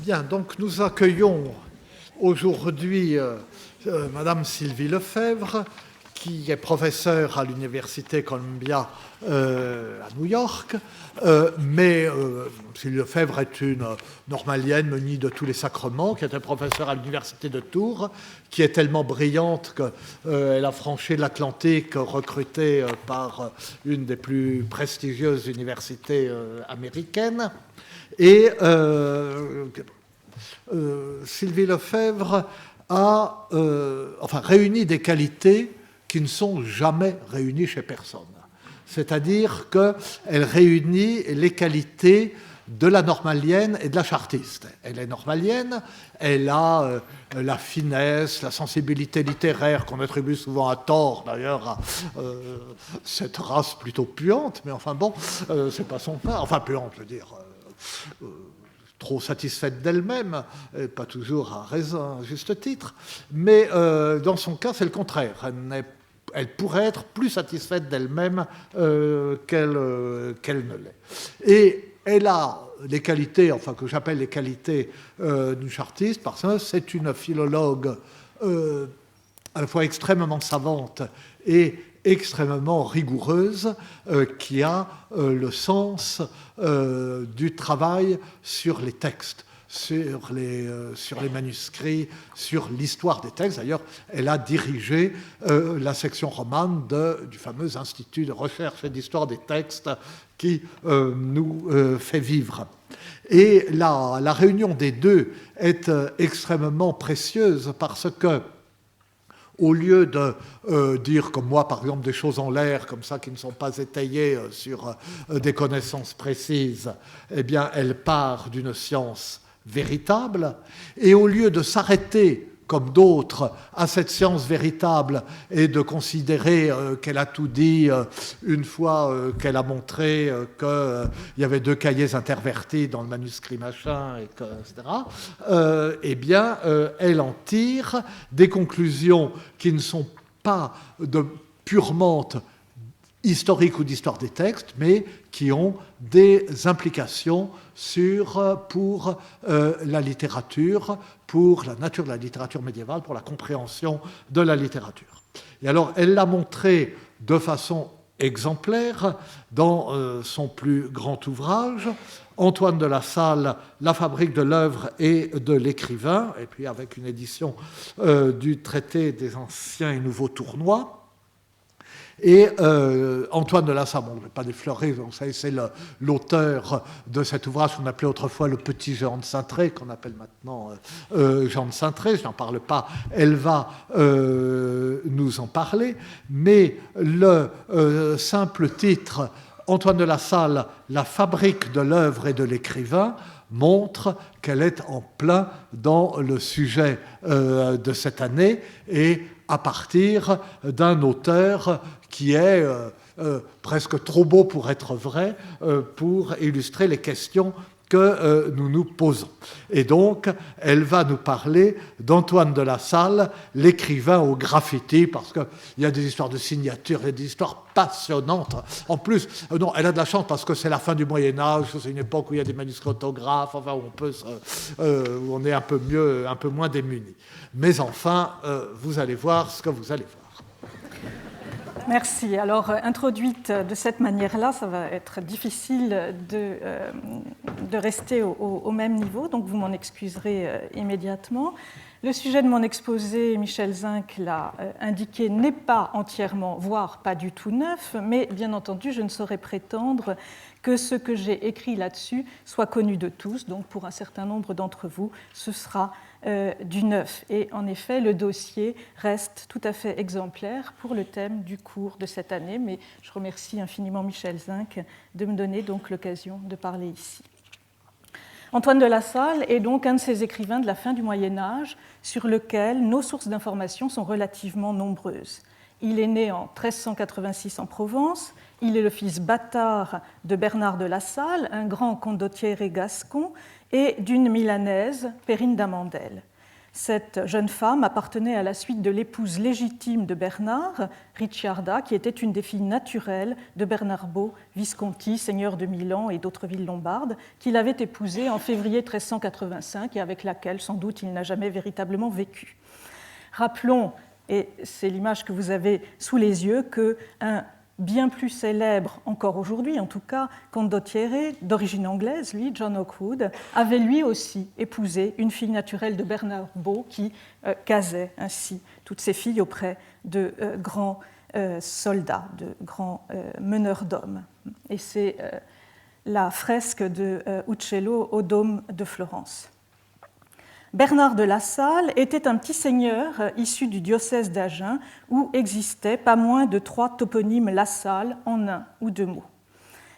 Bien, donc nous accueillons aujourd'hui Madame Sylvie Lefebvre, qui est professeure à l'Université Columbia à New York, mais Sylvie Lefebvre est une normalienne munie de tous les sacrements, qui était professeure à l'Université de Tours, qui est tellement brillante qu'elle a franchi l'Atlantique, recrutée par une des plus prestigieuses universités américaines. Et Sylvie Lefebvre a réuni des qualités qui ne sont jamais réunies chez personne. C'est-à-dire qu'elle réunit les qualités de la normalienne et de la chartiste. Elle est normalienne, elle a la finesse, la sensibilité littéraire qu'on attribue souvent à tort d'ailleurs à cette race plutôt puante, mais enfin bon, c'est pas son cas, enfin puante, je veux dire... trop satisfaite d'elle-même, pas toujours à raison, à juste titre, mais dans son cas, c'est le contraire. Elle pourrait être plus satisfaite d'elle-même qu'elle ne l'est. Et elle a les qualités, enfin que j'appelle les qualités d'une chartiste, parce que c'est une philologue à la fois extrêmement savante et extrêmement rigoureuse, qui a le sens du travail sur les textes, sur les manuscrits, sur l'histoire des textes. D'ailleurs, elle a dirigé la section romane du fameux Institut de recherche et d'histoire des textes qui nous fait vivre. Et la réunion des deux est extrêmement précieuse parce que, au lieu de dire, comme moi, par exemple, des choses en l'air, comme ça, qui ne sont pas étayées sur des connaissances précises, eh bien, elle part d'une science véritable, et au lieu de s'arrêter, comme d'autres, à cette science véritable et de considérer qu'elle a tout dit une fois qu'elle a montré qu'il y avait 2 cahiers intervertis dans le manuscrit machin, etc., eh bien, elle en tire des conclusions qui ne sont pas purement historiques ou d'histoire des textes, mais qui ont des implications pour la littérature, pour la nature de la littérature médiévale, pour la compréhension de la littérature. Et alors, elle l'a montré de façon exemplaire dans son plus grand ouvrage, Antoine de La Salle, La fabrique de l'œuvre et de l'écrivain, et puis avec une édition du traité des anciens et nouveaux tournois. Et Antoine de La Salle, bon, je ne vais pas déflorer, c'est l'auteur de cet ouvrage qu'on appelait autrefois le petit Jean de Saintré, qu'on appelle maintenant Jean de Saintré, je n'en parle pas, elle va nous en parler, mais le simple titre Antoine de La Salle, La fabrique de l'œuvre et de l'écrivain, montre qu'elle est en plein dans le sujet de cette année et à partir d'un auteur qui est presque trop beau pour être vrai, pour illustrer les questions que nous nous posons. Et donc, elle va nous parler d'Antoine de La Salle, l'écrivain au graffiti, parce qu'il y a des histoires de signatures, il y a des histoires passionnantes. En plus, non, elle a de la chance parce que c'est la fin du Moyen-Âge, c'est une époque où il y a des manuscrits autographes, enfin, où on est un peu moins démunis. Mais enfin, vous allez voir ce que vous allez voir. Merci. Alors, introduite de cette manière-là, ça va être difficile de rester au même niveau, donc vous m'en excuserez immédiatement. Le sujet de mon exposé, Michel Zinc l'a indiqué, n'est pas entièrement, voire pas du tout neuf, mais bien entendu, je ne saurais prétendre que ce que j'ai écrit là-dessus soit connu de tous, donc pour un certain nombre d'entre vous, ce sera du neuf. Et en effet, le dossier reste tout à fait exemplaire pour le thème du cours de cette année, mais je remercie infiniment Michel Zinc de me donner donc l'occasion de parler ici. Antoine de La Salle est donc un de ces écrivains de la fin du Moyen-Âge sur lequel nos sources d'informations sont relativement nombreuses. Il est né en 1386 en Provence, il est le fils bâtard de Bernard de La Salle, un grand condottiere gascon, et d'une Milanaise, Perrine d'Amandel. Cette jeune femme appartenait à la suite de l'épouse légitime de Bernard, Ricciarda, qui était une des filles naturelles de Bernard Beau, Visconti, seigneur de Milan et d'autres villes lombardes, qu'il avait épousée en février 1385 et avec laquelle, sans doute, il n'a jamais véritablement vécu. Rappelons, et c'est l'image que vous avez sous les yeux, qu'un bien plus célèbre, encore aujourd'hui en tout cas, condottiere, d'origine anglaise, lui, John Hawkwood, avait lui aussi épousé une fille naturelle de Bernard Beau qui casait ainsi toutes ses filles auprès de grands soldats, de grands meneurs d'hommes. Et c'est la fresque de Uccello au Dôme de Florence. Bernard de La Salle était un petit seigneur issu du diocèse d'Agen où existaient pas moins de 3 toponymes La Salle en un ou 2 mots.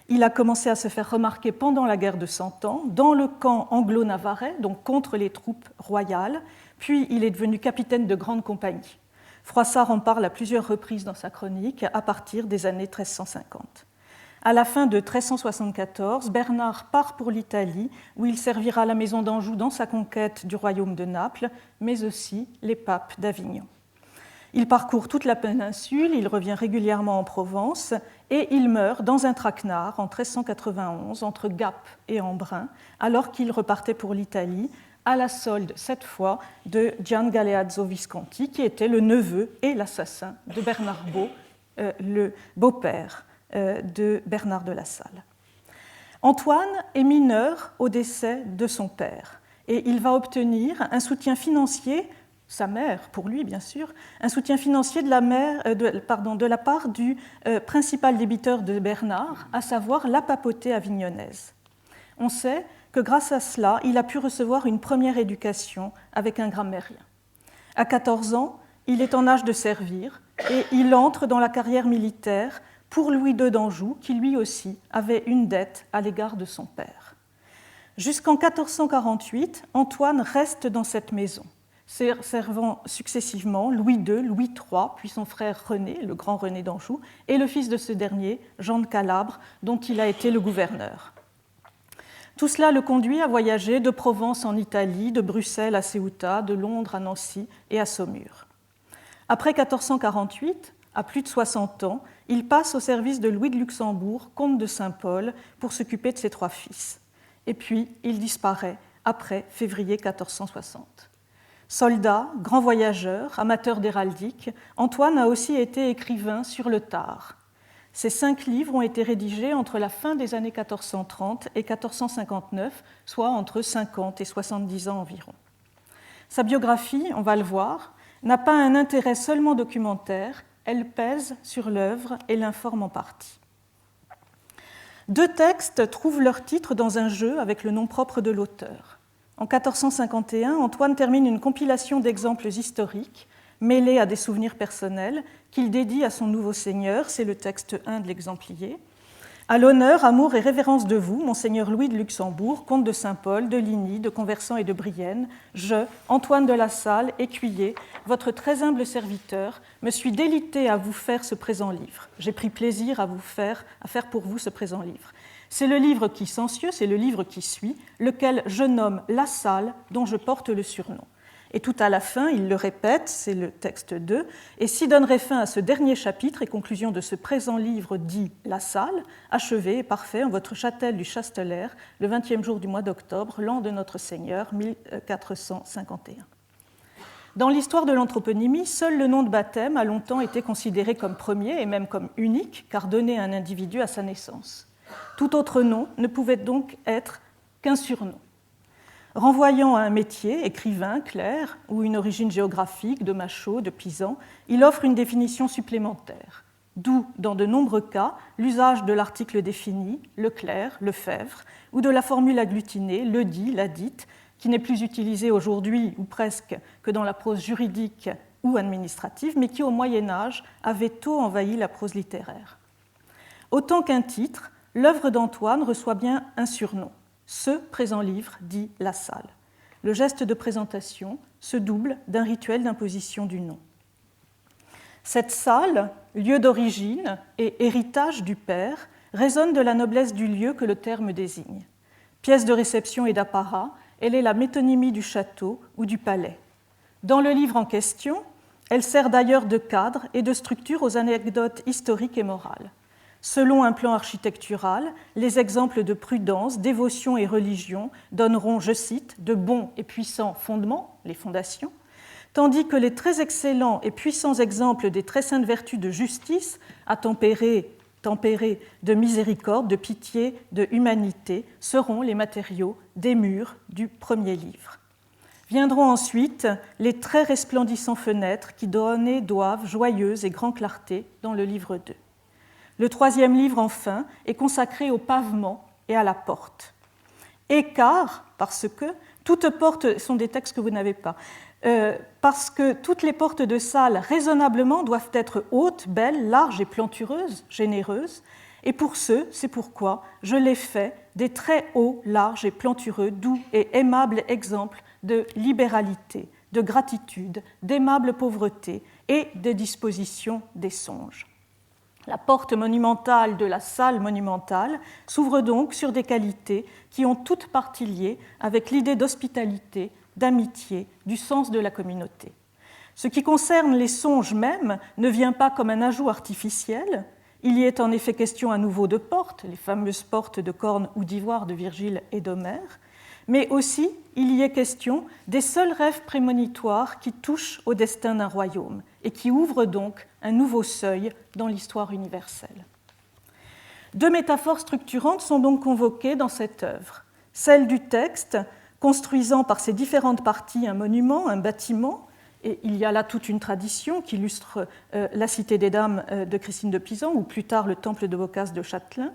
Il a commencé à se faire remarquer pendant la guerre de Cent Ans, dans le camp anglo-navarrais, donc contre les troupes royales, puis il est devenu capitaine de grande compagnie. Froissart en parle à plusieurs reprises dans sa chronique à partir des années 1350. À la fin de 1374, Bernard part pour l'Italie, où il servira la maison d'Anjou dans sa conquête du royaume de Naples, mais aussi les papes d'Avignon. Il parcourt toute la péninsule, il revient régulièrement en Provence, et il meurt dans un traquenard en 1391, entre Gap et Embrun, alors qu'il repartait pour l'Italie, à la solde, cette fois, de Gian Galeazzo Visconti, qui était le neveu et l'assassin de Bernard Beau, le beau-père de Bernard de La Salle. Antoine est mineur au décès de son père et il va obtenir un soutien financier, sa mère pour lui bien sûr, un soutien financier de la part du principal débiteur de Bernard, à savoir la papauté avignonnaise. On sait que grâce à cela, il a pu recevoir une première éducation avec un grammairien. À 14 ans, il est en âge de servir et il entre dans la carrière militaire pour Louis II d'Anjou, qui lui aussi avait une dette à l'égard de son père. Jusqu'en 1448, Antoine reste dans cette maison, servant successivement Louis II, Louis III, puis son frère René, le grand René d'Anjou, et le fils de ce dernier, Jean de Calabre, dont il a été le gouverneur. Tout cela le conduit à voyager de Provence en Italie, de Bruxelles à Ceuta, de Londres à Nancy et à Saumur. Après 1448, à plus de 60 ans, il passe au service de Louis de Luxembourg, comte de Saint-Paul, pour s'occuper de ses 3 fils. Et puis, il disparaît après février 1460. Soldat, grand voyageur, amateur d'héraldique, Antoine a aussi été écrivain sur le tard. Ses 5 livres ont été rédigés entre la fin des années 1430 et 1459, soit entre 50 et 70 ans environ. Sa biographie, on va le voir, n'a pas un intérêt seulement documentaire, elle pèse sur l'œuvre et l'informe en partie. 2 textes trouvent leur titre dans un jeu avec le nom propre de l'auteur. En 1451, Antoine termine une compilation d'exemples historiques mêlés à des souvenirs personnels qu'il dédie à son nouveau seigneur, c'est le texte 1 de l'exemplier. À l'honneur, amour et révérence de vous, monseigneur Louis de Luxembourg, comte de Saint-Paul, de Ligny, de Conversant et de Brienne, je, Antoine de La Salle, écuyer, votre très humble serviteur, me suis délité à vous faire ce présent livre. J'ai pris plaisir à faire pour vous ce présent livre. C'est le livre qui s'ensuit, c'est le livre qui suit, lequel je nomme La Salle, dont je porte le surnom. Et tout à la fin, il le répète, c'est le texte 2, et s'y donnerait fin à ce dernier chapitre et conclusion de ce présent livre dit La Salle, achevé et parfait en votre châtel du Chastellaire, le 20e jour du mois d'octobre, l'an de notre Seigneur, 1451. Dans l'histoire de l'anthroponymie, seul le nom de baptême a longtemps été considéré comme premier et même comme unique, car donné à un individu à sa naissance. Tout autre nom ne pouvait donc être qu'un surnom. Renvoyant à un métier, écrivain, clerc, ou une origine géographique, de macho, de pisan, il offre une définition supplémentaire. D'où, dans de nombreux cas, l'usage de l'article défini, le clerc, le fèvre, ou de la formule agglutinée, le dit, la dite, qui n'est plus utilisée aujourd'hui, ou presque, que dans la prose juridique ou administrative, mais qui, au Moyen-Âge, avait tôt envahi la prose littéraire. Autant qu'un titre, l'œuvre d'Antoine reçoit bien un surnom. Ce présent livre dit La Salle. Le geste de présentation se double d'un rituel d'imposition du nom. Cette salle, lieu d'origine et héritage du père, résonne de la noblesse du lieu que le terme désigne. Pièce de réception et d'apparat, elle est la métonymie du château ou du palais. Dans le livre en question, elle sert d'ailleurs de cadre et de structure aux anecdotes historiques et morales. Selon un plan architectural, les exemples de prudence, dévotion et religion donneront, je cite, de bons et puissants fondements, les fondations, tandis que les très excellents et puissants exemples des très saintes vertus de justice, à tempérer de miséricorde, de pitié, de humanité, seront les matériaux des murs du premier livre. Viendront ensuite les très resplendissants fenêtres qui doivent joyeuse et grande clarté dans le livre 2. Le troisième livre, enfin, est consacré au pavement et à la porte. Et car, parce que, toutes portes sont des textes que vous n'avez pas, parce que toutes les portes de salle raisonnablement doivent être hautes, belles, larges et plantureuses, généreuses, et pour ce, c'est pourquoi je les fais des très hauts, larges et plantureux, doux et aimables exemples de libéralité, de gratitude, d'aimable pauvreté et de disposition des songes. La porte monumentale de la salle monumentale s'ouvre donc sur des qualités qui ont toutes partie liées avec l'idée d'hospitalité, d'amitié, du sens de la communauté. Ce qui concerne les songes mêmes ne vient pas comme un ajout artificiel. Il y est en effet question à nouveau de portes, les fameuses portes de corne ou d'ivoire de Virgile et d'Homère, mais aussi il y est question des seuls rêves prémonitoires qui touchent au destin d'un royaume et qui ouvrent donc un nouveau seuil dans l'histoire universelle. Deux métaphores structurantes sont donc convoquées dans cette œuvre. Celle du texte, construisant par ses différentes parties un monument, un bâtiment, et il y a là toute une tradition qui illustre la Cité des Dames de Christine de Pisan ou plus tard le Temple de Boccace de Châtelain.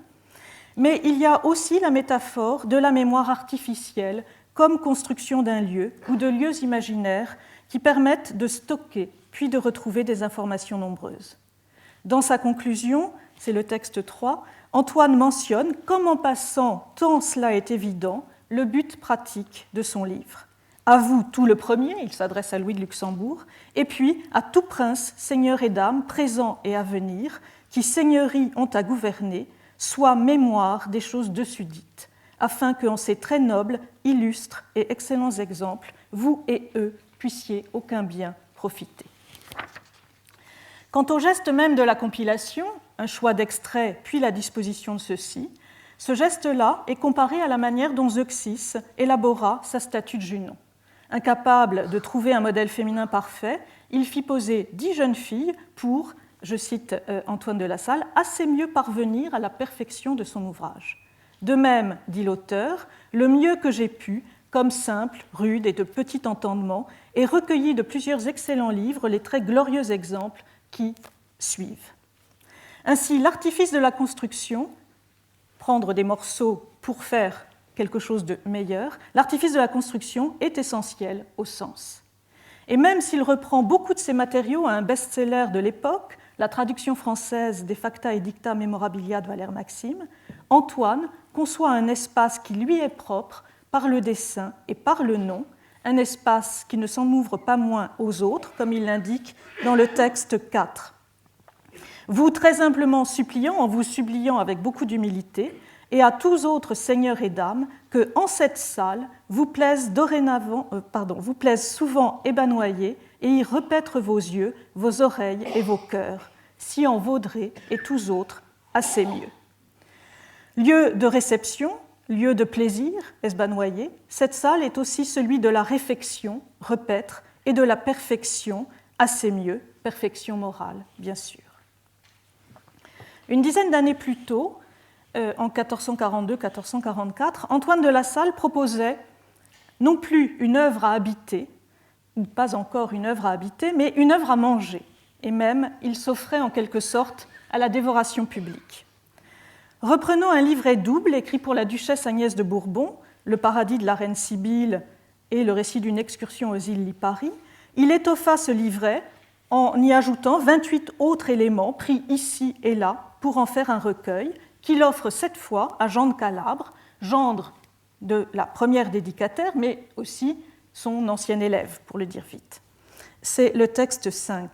Mais il y a aussi la métaphore de la mémoire artificielle comme construction d'un lieu ou de lieux imaginaires qui permettent de stocker puis de retrouver des informations nombreuses. Dans sa conclusion, c'est le texte 3, Antoine mentionne, comme en passant, tant cela est évident, le but pratique de son livre. À vous, tout le premier, il s'adresse à Louis de Luxembourg, et puis à tout prince, seigneur et dame, présents et à venir, qui seigneuries ont à gouverner, soit mémoire des choses dessus dites, afin qu'en ces très nobles, illustres et excellents exemples, vous et eux puissiez aucun bien profiter. Quant au geste même de la compilation, un choix d'extraits puis la disposition de ceux-ci, ce geste-là est comparé à la manière dont Zeuxis élabora sa statue de Junon. Incapable de trouver un modèle féminin parfait, il fit poser 10 jeunes filles pour, je cite Antoine de La Salle, assez mieux parvenir à la perfection de son ouvrage. De même, dit l'auteur, le mieux que j'ai pu, comme simple, rude et de petit entendement, est recueilli de plusieurs excellents livres les très glorieux exemples qui suivent. Ainsi, l'artifice de la construction, prendre des morceaux pour faire quelque chose de meilleur, l'artifice de la construction est essentiel au sens. Et même s'il reprend beaucoup de ces matériaux à un best-seller de l'époque, la traduction française des Facta et Dicta Memorabilia de Valère Maxime, Antoine conçoit un espace qui lui est propre par le dessin et par le nom, un espace qui ne s'en ouvre pas moins aux autres, comme il l'indique dans le texte 4. Vous, très humblement suppliant, en vous suppliant avec beaucoup d'humilité, et à tous autres seigneurs et dames, que en cette salle vous plaise vous plaise souvent ébanoyer et y repaître vos yeux, vos oreilles et vos cœurs, si en vaudrez et tous autres assez mieux. Lieu de réception, lieu de plaisir, esbanoyer, cette salle est aussi celui de la réfection, repaître, et de la perfection, assez mieux, perfection morale, bien sûr. Une dizaine d'années plus tôt, en 1442-1444, Antoine de La Salle proposait non plus une œuvre à habiter, ou pas encore une œuvre à habiter, mais une œuvre à manger. Et même, il s'offrait en quelque sorte à la dévoration publique. Reprenons un livret double écrit pour la duchesse Agnès de Bourbon, Le paradis de la reine Sibylle et le récit d'une excursion aux îles Lipari. Il étoffa ce livret en y ajoutant 28 autres éléments pris ici et là pour en faire un recueil qu'il offre cette fois à Jean de Calabre, gendre de la première dédicataire, mais aussi son ancien élève, pour le dire vite. C'est le texte 5,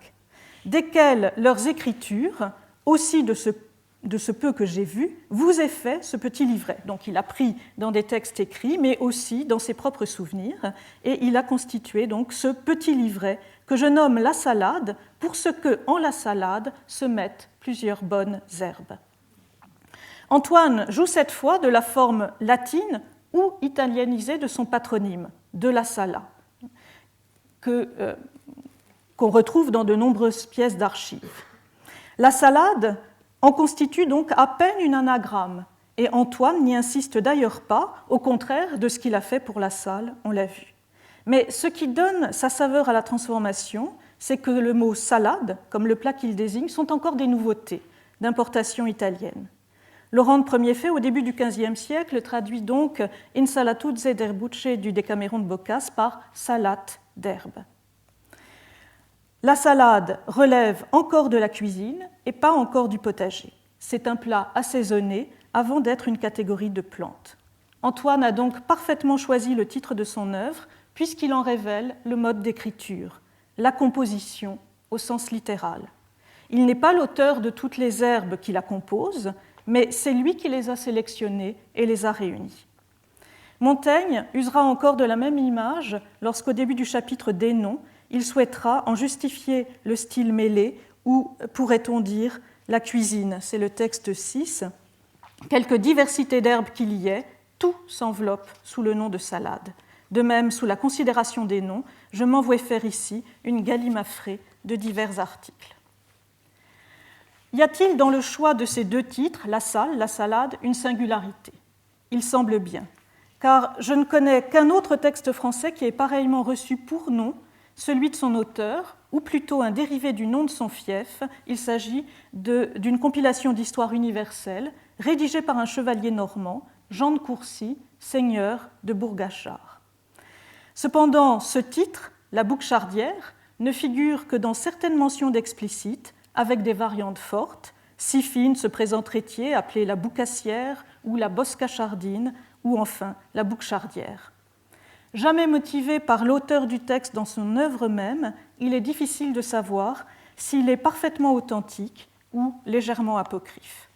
desquels leurs écritures, aussi de ce de ce peu que j'ai vu, vous ai fait ce petit livret. Donc il a pris dans des textes écrits, mais aussi dans ses propres souvenirs, et il a constitué donc ce petit livret que je nomme la salade, pour ce que, en la salade, se mettent plusieurs bonnes herbes. Antoine joue cette fois de la forme latine ou italianisée de son patronyme, de la Sala, qu'on retrouve dans de nombreuses pièces d'archives. La salade en constitue donc à peine une anagramme, et Antoine n'y insiste d'ailleurs pas, au contraire de ce qu'il a fait pour la salle, on l'a vu. Mais ce qui donne sa saveur à la transformation, c'est que le mot salade, comme le plat qu'il désigne, sont encore des nouveautés d'importation italienne. Laurent de Premier fait, au début du XVe siècle, traduit donc Insalatuzze d'erbucce du Décaméron de Boccace par salate d'herbe. La salade relève encore de la cuisine et pas encore du potager. C'est un plat assaisonné avant d'être une catégorie de plantes. Antoine a donc parfaitement choisi le titre de son œuvre puisqu'il en révèle le mode d'écriture, la composition au sens littéral. Il n'est pas l'auteur de toutes les herbes qui la composent, mais c'est lui qui les a sélectionnées et les a réunies. Montaigne usera encore de la même image lorsqu'au début du chapitre des noms, il souhaitera en justifier le style mêlé ou, pourrait-on dire, la cuisine. C'est le texte 6. Quelque diversité d'herbes qu'il y ait, tout s'enveloppe sous le nom de salade. De même, sous la considération des noms, je m'envoie faire ici une galimafrée de divers articles. Y a-t-il dans le choix de ces deux titres, la salle, la salade, une singularité? Il semble bien, car je ne connais qu'un autre texte français qui est pareillement reçu pour nom, celui de son auteur, ou plutôt un dérivé du nom de son fief. Il s'agit d'une compilation d'histoire universelle rédigée par un chevalier normand, Jean de Courcy, seigneur de Bourgachard. Cependant, ce titre, la Bouchardière, ne figure que dans certaines mentions d'explicites, avec des variantes fortes. Si fine se présenterait-il appelée la Boucassière ou la Boscachardine, ou enfin la Bouchardière. Jamais motivé par l'auteur du texte dans son œuvre même, il est difficile de savoir s'il est parfaitement authentique ou légèrement apocryphe.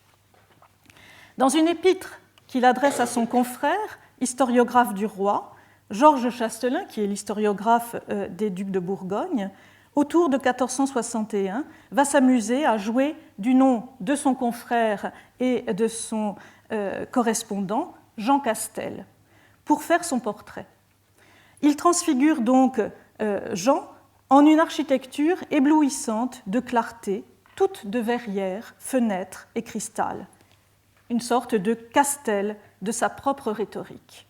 Dans une épître qu'il adresse à son confrère, historiographe du roi, Georges Chastelain, qui est l'historiographe des ducs de Bourgogne, autour de 1461, va s'amuser à jouer du nom de son confrère et de son correspondant, Jean Castel, pour faire son portrait. Il transfigure donc Jean en une architecture éblouissante de clarté, toute de verrières, fenêtres et cristal, une sorte de Castel de sa propre rhétorique.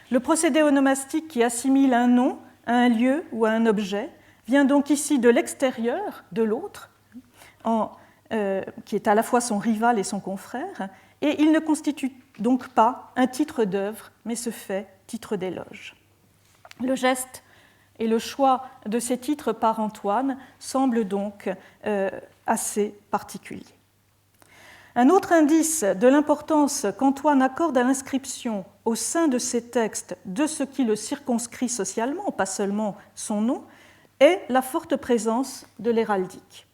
Le procédé onomastique qui assimile un nom à un lieu ou à un objet vient donc ici de l'extérieur de l'autre, qui est à la fois son rival et son confrère, et il ne constitue donc pas un titre d'œuvre, mais se fait titre d'éloge. Le geste et le choix de ces titres par Antoine semblent donc assez particuliers. Un autre indice de l'importance qu'Antoine accorde à l'inscription au sein de ses textes de ce qui le circonscrit socialement, pas seulement son nom, est la forte présence de l'héraldique.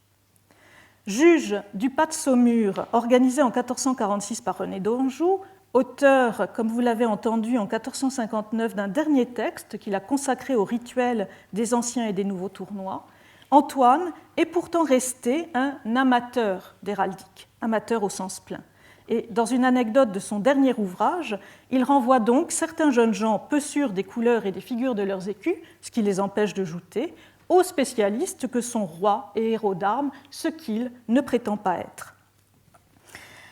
Juge du pas de Saumur, organisé en 1446 par René d'Anjou, auteur, comme vous l'avez entendu, en 1459 d'un dernier texte qu'il a consacré au rituel des anciens et des nouveaux tournois, Antoine est pourtant resté un amateur d'héraldique, amateur au sens plein. Et dans une anecdote de son dernier ouvrage, il renvoie donc certains jeunes gens peu sûrs des couleurs et des figures de leurs écus, ce qui les empêche de jouter, aux spécialistes que sont rois et héros d'armes, ce qu'il ne prétend pas être.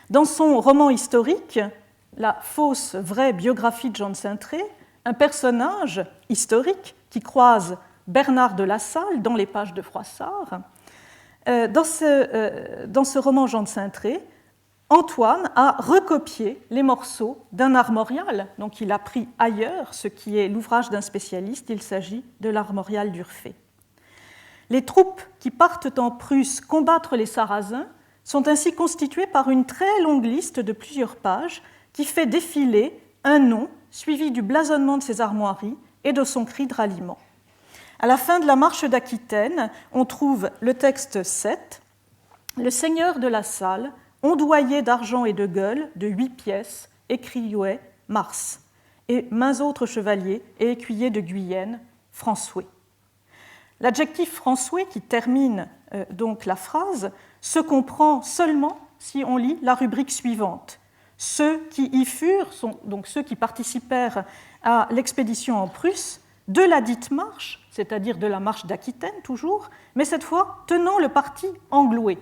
Dans son roman historique, la fausse vraie biographie de Jean de Saintré, un personnage historique qui croise Bernard de La Salle dans les pages de Froissart, dans ce roman Jean de Saintré, Antoine a recopié les morceaux d'un armorial, donc il a pris ailleurs ce qui est l'ouvrage d'un spécialiste, il s'agit de l'armorial d'Urfé. Les troupes qui partent en Prusse combattre les Sarrasins sont ainsi constituées par une très longue liste de plusieurs pages qui fait défiler un nom suivi du blasonnement de ses armoiries et de son cri de ralliement. À la fin de la marche d'Aquitaine, on trouve le texte 7. Le seigneur de La Salle, ondoyé d'argent et de gueules, de 8 pièces, écriouet, Mars, et mains autres chevaliers et écuyers de Guyenne, François. L'adjectif François, qui termine donc la phrase, se comprend seulement si on lit la rubrique suivante. Ceux qui y furent, sont donc ceux qui participèrent à l'expédition en Prusse, de la dite marche, c'est-à-dire de la marche d'Aquitaine toujours, mais cette fois tenant le parti angloué,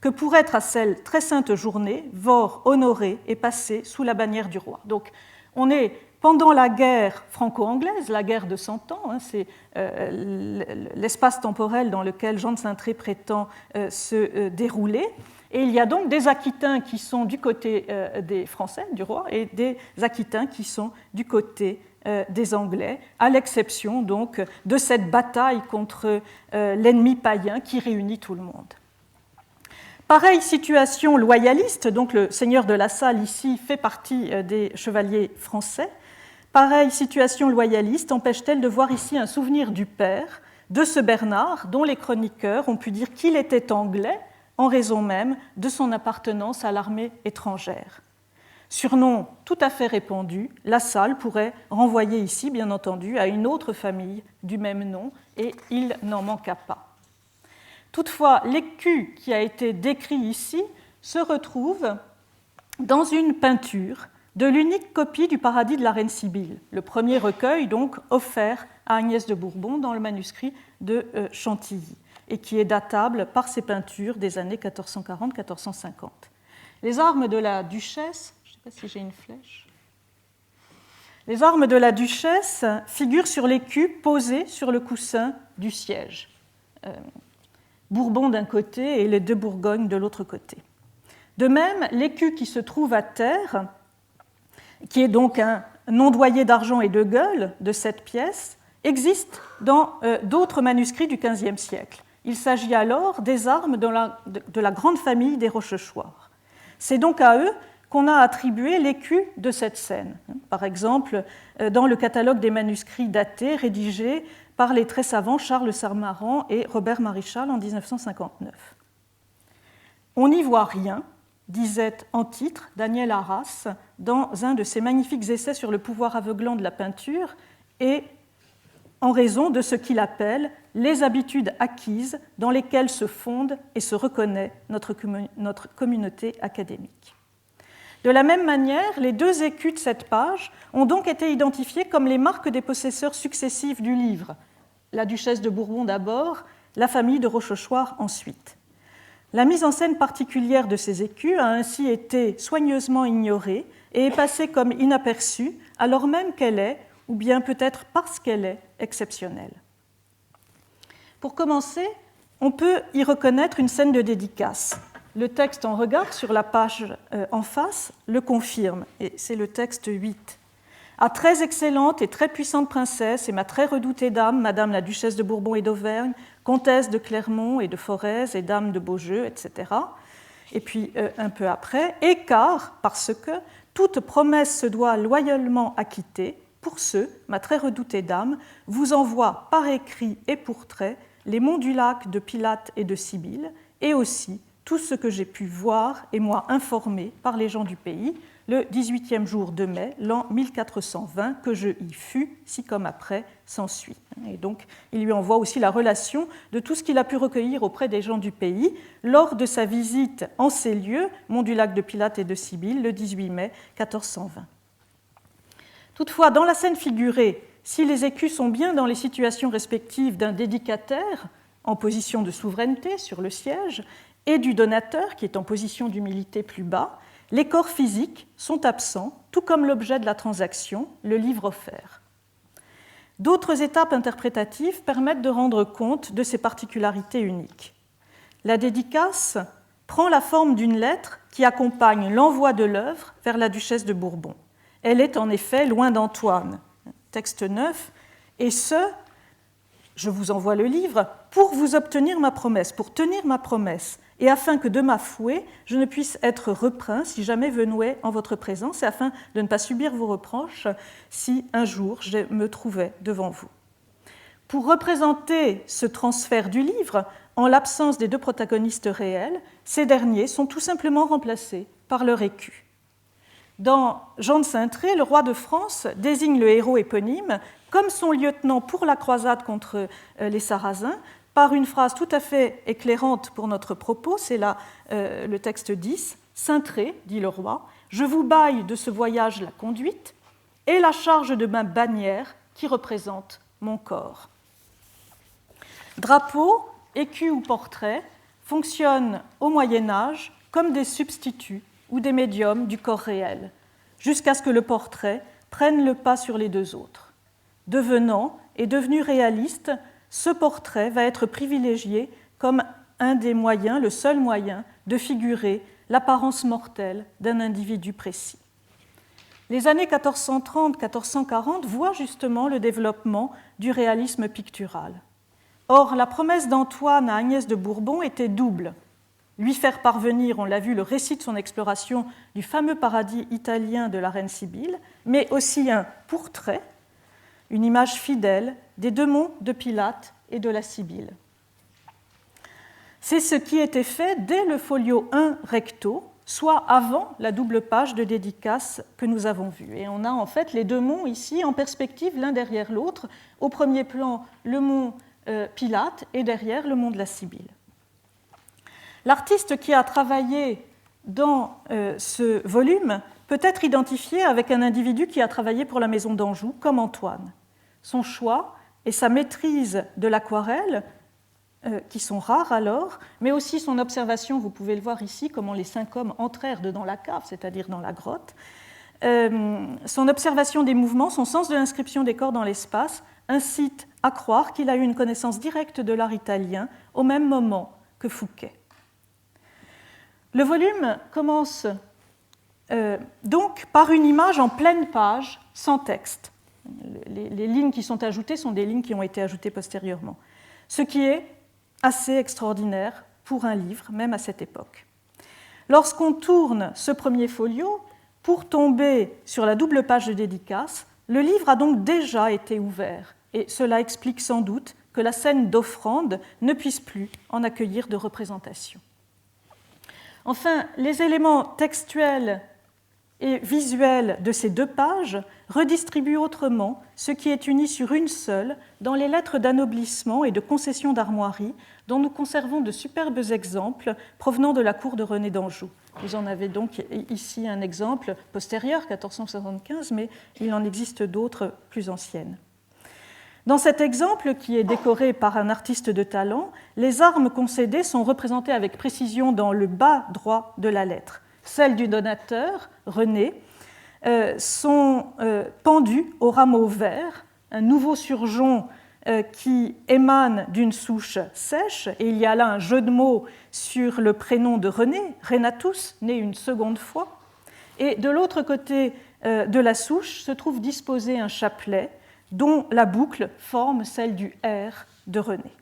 que pour être à celle très sainte journée, vor honoré et passé sous la bannière du roi. Donc on est pendant la guerre franco-anglaise, la guerre de 100 ans, c'est l'espace temporel dans lequel Jean de Saintré prétend se dérouler. Et il y a donc des Aquitains qui sont du côté des Français, du roi, et des Aquitains qui sont du côté des Anglais, à l'exception donc de cette bataille contre l'ennemi païen qui réunit tout le monde. Pareille situation loyaliste, donc le seigneur de la Salle ici fait partie des chevaliers français. Pareille situation loyaliste empêche-t-elle de voir ici un souvenir du père, de ce Bernard, dont les chroniqueurs ont pu dire qu'il était anglais en raison même de son appartenance à l'armée étrangère. Surnom tout à fait répandu, La Salle pourrait renvoyer ici, bien entendu, à une autre famille du même nom, et il n'en manqua pas. Toutefois, l'écu qui a été décrit ici se retrouve dans une peinture de l'unique copie du Paradis de la reine Sibylle, le premier recueil donc offert à Agnès de Bourbon dans le manuscrit de Chantilly, et qui est datable par ses peintures des années 1440-1450. Les armes de la duchesse, je ne sais pas si j'ai une flèche, les armes de la duchesse figurent sur l'écu posé sur le coussin du siège. Bourbon d'un côté et les deux Bourgognes de l'autre côté. De même, l'écu qui se trouve à terre, qui est donc un ondoyé d'argent et de gueules de cette pièce, existe dans d'autres manuscrits du XVe siècle. Il s'agit alors des armes de la grande famille des Rochechouart. C'est donc à eux qu'on a attribué l'écu de cette scène. Par exemple, dans le catalogue des manuscrits datés rédigés par les très savants Charles Sarmaran et Robert Marichal en 1959. On n'y voit rien, disait en titre Daniel Arras dans un de ses magnifiques essais sur le pouvoir aveuglant de la peinture, et en raison de ce qu'il appelle les habitudes acquises dans lesquelles se fonde et se reconnaît notre communauté académique. De la même manière, les deux écus de cette page ont donc été identifiés comme les marques des possesseurs successifs du livre, la duchesse de Bourbon d'abord, la famille de Rochechouart ensuite. La mise en scène particulière de ces écus a ainsi été soigneusement ignorée et est passée comme inaperçue, alors même qu'elle est, ou bien peut-être parce qu'elle est, exceptionnelle. Pour commencer, on peut y reconnaître une scène de dédicace. Le texte en regard sur la page en face le confirme, et c'est le texte 8. À très excellente et très puissante princesse et ma très redoutée dame, madame la duchesse de Bourbon et d'Auvergne, comtesse de Clermont et de Forez et dame de Beaujeu, etc. Et puis un peu après, et car, parce que toute promesse se doit loyalement acquitter, pour ce, ma très redoutée dame, vous envoie par écrit et pour trait les monts du lac de Pilate et de Sibylle, et aussi tout ce que j'ai pu voir et moi informé par les gens du pays, le 18e jour de mai, l'an 1420, que je y fus, si comme après s'ensuit. Et donc, il lui envoie aussi la relation de tout ce qu'il a pu recueillir auprès des gens du pays lors de sa visite en ces lieux, Mont du Lac de Pilate et de Sibylle, le 18 mai 1420. Toutefois, dans la scène figurée, si les écus sont bien dans les situations respectives d'un dédicataire en position de souveraineté sur le siège et du donateur qui est en position d'humilité plus bas, les corps physiques sont absents, tout comme l'objet de la transaction, le livre offert. D'autres étapes interprétatives permettent de rendre compte de ces particularités uniques. La dédicace prend la forme d'une lettre qui accompagne l'envoi de l'œuvre vers la duchesse de Bourbon. Elle est en effet loin d'Antoine, texte 9, et ce, je vous envoie le livre, pour vous obtenir ma promesse, pour tenir ma promesse, et afin que de ma fouet, je ne puisse être repreint si jamais venouais en votre présence, et afin de ne pas subir vos reproches si un jour je me trouvais devant vous. Pour représenter ce transfert du livre, en l'absence des deux protagonistes réels, ces derniers sont tout simplement remplacés par leur écu. Dans Jean de Saintré, le roi de France désigne le héros éponyme comme son lieutenant pour la croisade contre les Sarrasins, par une phrase tout à fait éclairante pour notre propos, c'est là le texte 10. « Saintré, dit le roi, je vous baille de ce voyage la conduite et la charge de ma bannière qui représente mon corps. » Drapeau, écu ou portrait fonctionnent au Moyen-Âge comme des substituts ou des médiums du corps réel, jusqu'à ce que le portrait prenne le pas sur les deux autres. Devenant et devenu réaliste, ce portrait va être privilégié comme un des moyens, le seul moyen, de figurer l'apparence mortelle d'un individu précis. Les années 1430-1440 voient justement le développement du réalisme pictural. Or, la promesse d'Antoine à Agnès de Bourbon était double. Lui faire parvenir, on l'a vu, le récit de son exploration du fameux paradis italien de la reine Sibylle, mais aussi un portrait, une image fidèle des deux monts de Pilate et de la Sibylle. C'est ce qui était fait dès le folio 1 recto, soit avant la double page de dédicace que nous avons vue. Et on a en fait les deux monts ici en perspective l'un derrière l'autre. Au premier plan, le mont Pilate et derrière le mont de la Sibylle. L'artiste qui a travaillé dans ce volume peut être identifié avec un individu qui a travaillé pour la maison d'Anjou, comme Antoine. Son choix et sa maîtrise de l'aquarelle, qui sont rares alors, mais aussi son observation, vous pouvez le voir ici, comment les 5 hommes entrèrent dans la cave, c'est-à-dire dans la grotte, son observation des mouvements, son sens de l'inscription des corps dans l'espace, incite à croire qu'il a eu une connaissance directe de l'art italien au même moment que Fouquet. Le volume commence donc par une image en pleine page, sans texte. Les lignes qui sont ajoutées sont des lignes qui ont été ajoutées postérieurement, ce qui est assez extraordinaire pour un livre, même à cette époque. Lorsqu'on tourne ce premier folio, pour tomber sur la double page de dédicace, le livre a donc déjà été ouvert, et cela explique sans doute que la scène d'offrande ne puisse plus en accueillir de représentation. Enfin, les éléments textuels et visuels de ces deux pages redistribuent autrement ce qui est uni sur une seule dans les lettres d'anoblissement et de concession d'armoiries dont nous conservons de superbes exemples provenant de la cour de René d'Anjou. Vous en avez donc ici un exemple postérieur, 1475, mais il en existe d'autres plus anciennes. Dans cet exemple, qui est décoré par un artiste de talent, les armes concédées sont représentées avec précision dans le bas droit de la lettre. Celles du donateur, René, sont pendues au rameau vert, un nouveau surgeon qui émane d'une souche sèche, et il y a là un jeu de mots sur le prénom de René, Renatus, né une seconde fois. Et de l'autre côté de la souche se trouve disposé un chapelet dont la boucle forme celle du R de René.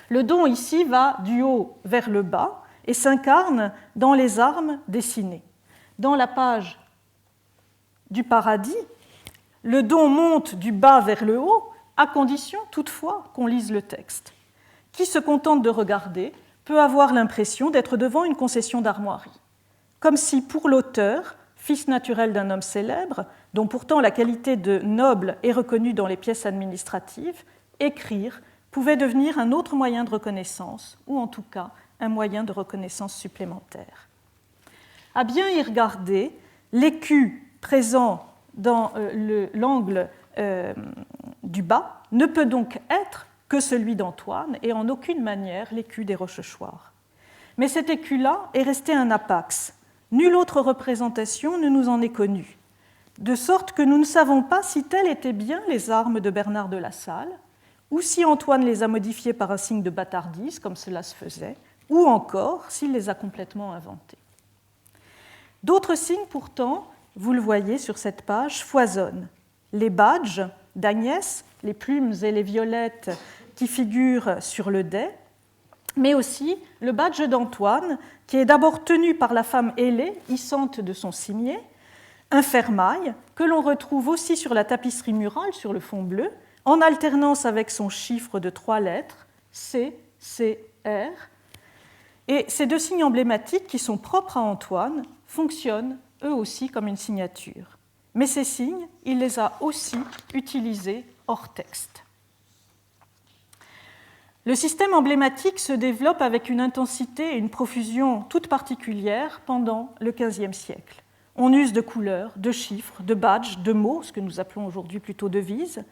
Le don ici va du haut vers le bas et s'incarne dans les armes dessinées. Dans la page du paradis, le don monte du bas vers le haut, à condition toutefois qu'on lise le texte. Qui se contente de regarder peut avoir l'impression d'être devant une concession d'armoirie, comme si pour l'auteur, fils naturel d'un homme célèbre, dont pourtant la qualité de noble est reconnue dans les pièces administratives, écrire pouvait devenir un autre moyen de reconnaissance, ou en tout cas un moyen de reconnaissance supplémentaire. À bien y regarder, l'écu présent dans l'angle du bas ne peut donc être que celui d'Antoine et en aucune manière l'écu des Rochechouart. Mais cet écu-là est resté un apax. Nulle autre représentation ne nous en est connue, de sorte que nous ne savons pas si telles étaient bien les armes de Bernard de La Salle, ou si Antoine les a modifiées par un signe de bâtardise, comme cela se faisait, ou encore s'il les a complètement inventées. D'autres signes, pourtant, vous le voyez sur cette page, foisonnent. Les badges d'Agnès, les plumes et les violettes qui figurent sur le dais, mais aussi le badge d'Antoine, qui est d'abord tenu par la femme ailée, hissante de son cimier, un fermail que l'on retrouve aussi sur la tapisserie murale sur le fond bleu, en alternance avec son chiffre de 3 lettres, C CR. Et ces deux signes emblématiques qui sont propres à Antoine fonctionnent eux aussi comme une signature. Mais ces signes, il les a aussi utilisés hors texte. Le système emblématique se développe avec une intensité et une profusion toute particulières pendant le XVe siècle. On use de couleurs, de chiffres, de badges, de mots, ce que nous appelons aujourd'hui plutôt devises.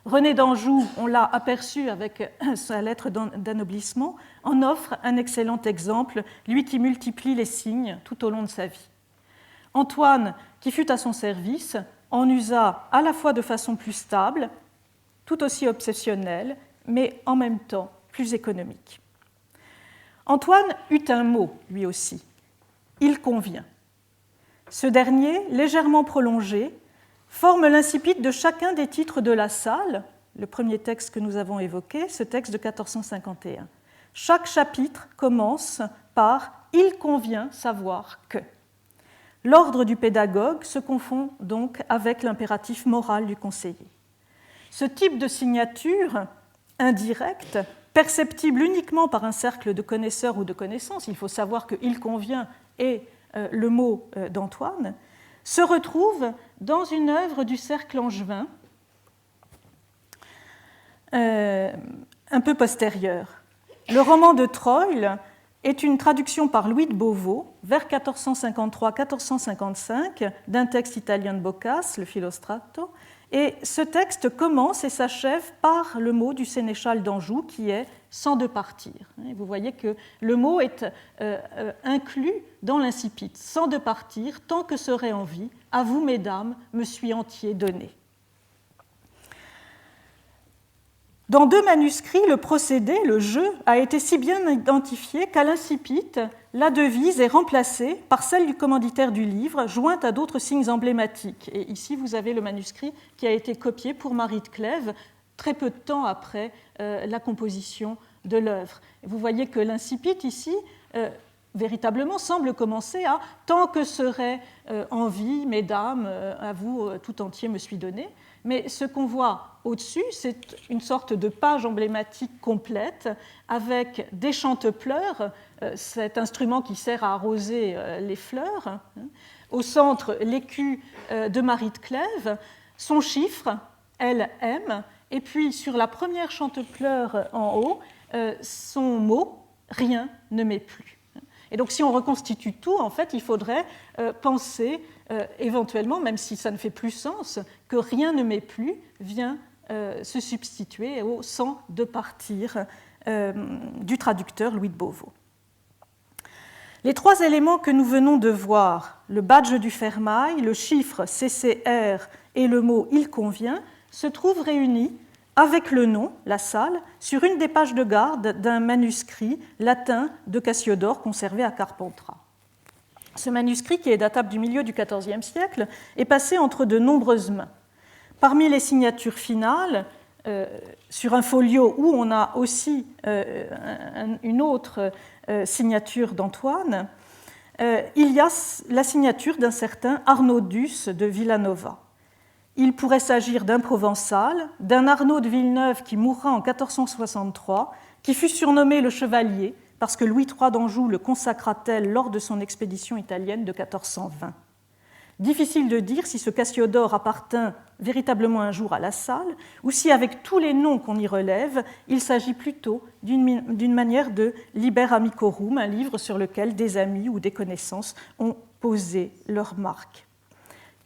René d'Anjou, on l'a aperçu avec sa lettre d'anoblissement, en offre un excellent exemple, lui qui multiplie les signes tout au long de sa vie. Antoine, qui fut à son service, en usa à la fois de façon plus stable, tout aussi obsessionnelle, mais en même temps plus économique. Antoine eut un mot, lui aussi. Il convient. Ce dernier, légèrement prolongé, forme l'incipit de chacun des titres de la salle, le premier texte que nous avons évoqué, ce texte de 1451. Chaque chapitre commence par « Il convient savoir que ». L'ordre du pédagogue se confond donc avec l'impératif moral du conseiller. Ce type de signature indirecte, perceptible uniquement par un cercle de connaisseurs ou de connaissances, il faut savoir que « il convient » est le mot d'Antoine, se retrouve dans une œuvre du cercle angevin un peu postérieure. Le roman de Troïl est une traduction par Louis de Beauvau, vers 1453-1455, d'un texte italien de Boccace, le Filostrato, et ce texte commence et s'achève par le mot du sénéchal d'Anjou qui est « sans de partir ». Vous voyez que le mot est inclus dans l'incipit. « Sans de partir, tant que serait en vie, à vous, mesdames, me suis entier donné ». Dans deux manuscrits, le procédé, le jeu, a été si bien identifié qu'à l'incipit, la devise est remplacée par celle du commanditaire du livre, jointe à d'autres signes emblématiques. Et ici, vous avez le manuscrit qui a été copié pour Marie de Clèves, très peu de temps après la composition de l'œuvre. Vous voyez que l'incipit, ici, véritablement semble commencer à « Tant que serait en vie, mesdames, à vous tout entier me suis donné ». Mais ce qu'on voit au-dessus, c'est une sorte de page emblématique complète avec des chantepleurs, cet instrument qui sert à arroser les fleurs. Au centre, l'écu de Marie de Clèves, son chiffre, LM, et puis sur la première chantepleur en haut, son mot, rien ne m'est plus. Et donc, si on reconstitue tout, en fait, il faudrait penser éventuellement, même si ça ne fait plus sens, que rien ne m'est plus vient se substituer au sans de partir du traducteur Louis de Beauvau. Les trois éléments que nous venons de voir, le badge du fermail, le chiffre CCR et le mot il convient, se trouvent réunis avec le nom, la salle, sur une des pages de garde d'un manuscrit latin de Cassiodore conservé à Carpentras. Ce manuscrit, qui est datable du milieu du XIVe siècle, est passé entre de nombreuses mains. Parmi les signatures finales, sur un folio où on a aussi une autre signature d'Antoine, il y a la signature d'un certain Arnaudus de Villanova. Il pourrait s'agir d'un Provençal, d'un Arnaud de Villeneuve qui mourra en 1463, qui fut surnommé le Chevalier parce que Louis III d'Anjou le consacra tel lors de son expédition italienne de 1420. Difficile de dire si ce Cassiodore appartint véritablement un jour à la salle ou si, avec tous les noms qu'on y relève, il s'agit plutôt d'une manière de Liber Amicorum, un livre sur lequel des amis ou des connaissances ont posé leur marque.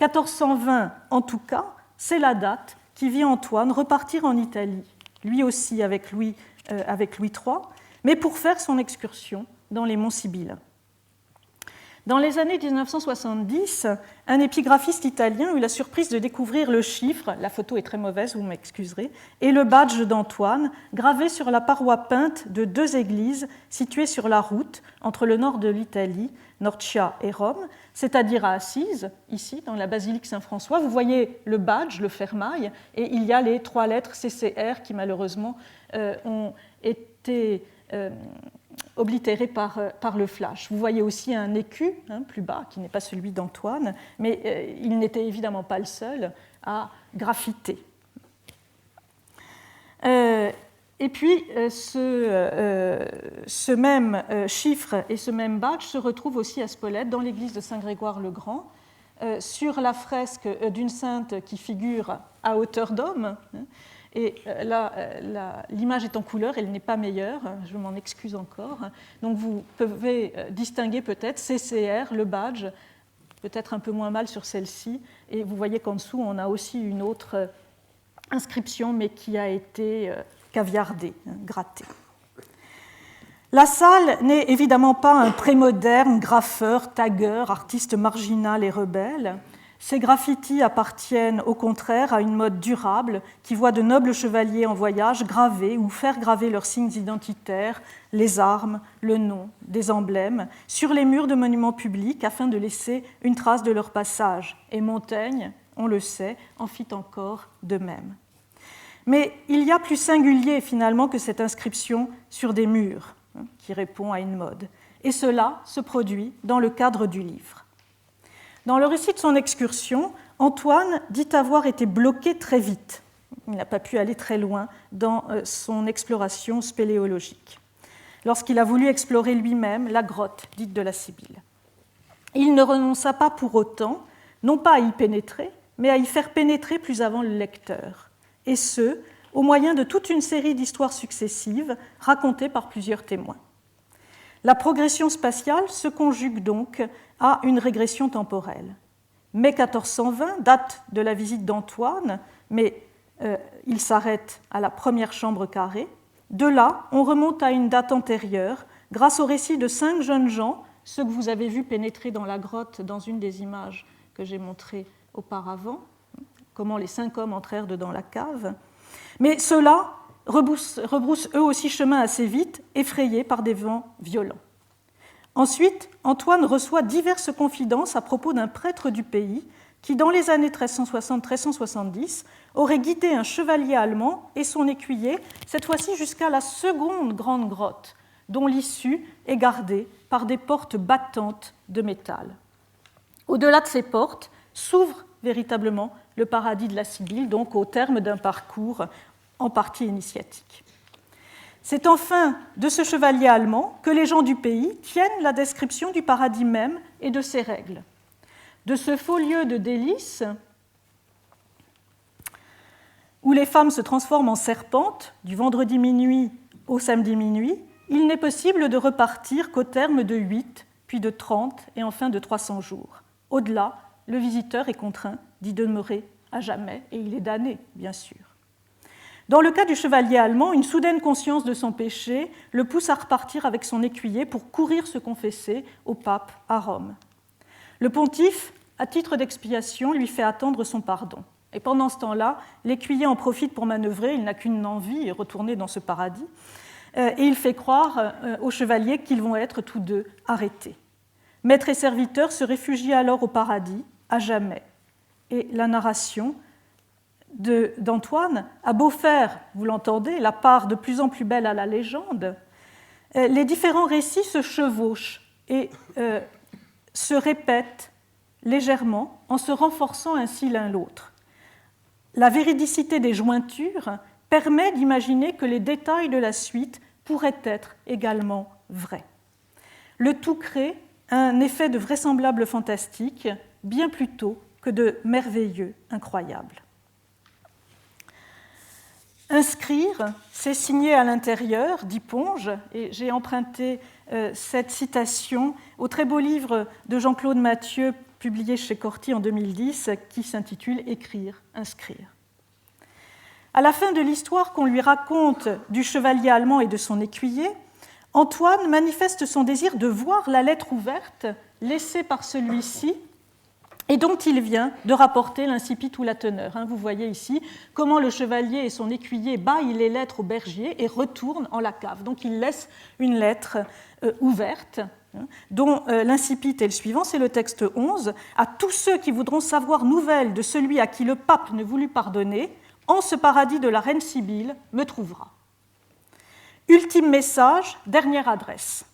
1420, en tout cas, c'est la date qui vit Antoine repartir en Italie, lui aussi avec Louis III, mais pour faire son excursion dans les monts Sibyllins. Dans les années 1970, un épigraphiste italien eut la surprise de découvrir le chiffre, la photo est très mauvaise, vous m'excuserez, et le badge d'Antoine, gravé sur la paroi peinte de deux églises situées sur la route entre le nord de l'Italie, Norcia et Rome, c'est-à-dire à Assise, ici, dans la basilique Saint-François. Vous voyez le badge, le fermail, et il y a les trois lettres CCR qui, malheureusement, ont été oblitérées par le flash. Vous voyez aussi un écu, plus bas, qui n'est pas celui d'Antoine, mais il n'était évidemment pas le seul à graffiter. Et puis, ce même chiffre et ce même badge se retrouvent aussi à Spolète, dans l'église de Saint-Grégoire-le-Grand, sur la fresque d'une sainte qui figure à hauteur d'homme. Et là, l'image est en couleur, elle n'est pas meilleure, je m'en excuse encore. Donc vous pouvez distinguer peut-être CCR, le badge, peut-être un peu moins mal sur celle-ci. Et vous voyez qu'en dessous, on a aussi une autre inscription, mais qui a été caviardée, grattée. La Salle n'est évidemment pas un prémoderne graffeur, tagueur, artiste marginal et rebelle. Ces graffitis appartiennent au contraire à une mode durable qui voit de nobles chevaliers en voyage graver ou faire graver leurs signes identitaires, les armes, le nom, des emblèmes, sur les murs de monuments publics afin de laisser une trace de leur passage. Et Montaigne, on le sait, en fit encore de même. Mais il y a plus singulier finalement que cette inscription sur des murs, qui répond à une mode. Et cela se produit dans le cadre du livre. Dans le récit de son excursion, Antoine dit avoir été bloqué très vite. Il n'a pas pu aller très loin dans son exploration spéléologique, lorsqu'il a voulu explorer lui-même la grotte dite de la Sibylle. Il ne renonça pas pour autant, non pas à y pénétrer, mais à y faire pénétrer plus avant le lecteur, et ce, au moyen de toute une série d'histoires successives racontées par plusieurs témoins. La progression spatiale se conjugue donc à une régression temporelle. Mai 1420 date de la visite d'Antoine, mais il s'arrête à la première chambre carrée. De là, on remonte à une date antérieure grâce au récit de 5 jeunes gens, ceux que vous avez vus pénétrer dans la grotte dans une des images que j'ai montrées auparavant, comment les 5 hommes entrèrent dedans la cave. Mais ceux-là rebroussent eux aussi chemin assez vite, effrayés par des vents violents. Ensuite, Antoine reçoit diverses confidences à propos d'un prêtre du pays qui, dans les années 1360-1370, aurait guidé un chevalier allemand et son écuyer, cette fois-ci jusqu'à la seconde grande grotte, dont l'issue est gardée par des portes battantes de métal. Au-delà de ces portes s'ouvre véritablement le paradis de la Sibylle, donc au terme d'un parcours en partie initiatique. C'est enfin de ce chevalier allemand que les gens du pays tiennent la description du paradis même et de ses règles. De ce faux lieu de délices, où les femmes se transforment en serpentes, du vendredi minuit au samedi minuit, il n'est possible de repartir qu'au terme de 8, puis de 30 et enfin de 300 jours. Au-delà, le visiteur est contraint d'y demeurer à jamais, et il est damné, bien sûr. Dans le cas du chevalier allemand, une soudaine conscience de son péché le pousse à repartir avec son écuyer pour courir se confesser au pape à Rome. Le pontife, à titre d'expiation, lui fait attendre son pardon. Et pendant ce temps-là, l'écuyer en profite pour manœuvrer, il n'a qu'une envie, retourner dans ce paradis, et il fait croire aux chevaliers qu'ils vont être tous deux arrêtés. Maître et serviteur se réfugient alors au paradis, à jamais. Et la narration d'Antoine a beau faire, vous l'entendez, la part de plus en plus belle à la légende, les différents récits se chevauchent et se répètent légèrement en se renforçant ainsi l'un l'autre. La véridicité des jointures permet d'imaginer que les détails de la suite pourraient être également vrais. Le tout crée un effet de vraisemblable fantastique bien plutôt que de merveilleux incroyable. Inscrire, c'est signer à l'intérieur, dit Ponge, et j'ai emprunté cette citation au très beau livre de Jean-Claude Mathieu, publié chez Corty en 2010, qui s'intitule « Écrire, inscrire ». À la fin de l'histoire qu'on lui raconte du chevalier allemand et de son écuyer, Antoine manifeste son désir de voir la lettre ouverte laissée par celui-ci et dont il vient de rapporter l'incipit ou la teneur. Vous voyez ici comment le chevalier et son écuyer baillent les lettres au bergier et retournent en la cave. Donc il laisse une lettre ouverte, dont l'incipit est le suivant, c'est le texte 11. « À tous ceux qui voudront savoir nouvelles de celui à qui le pape ne voulut pardonner, en ce paradis de la reine Sibylle me trouvera. » Ultime message, dernière adresse.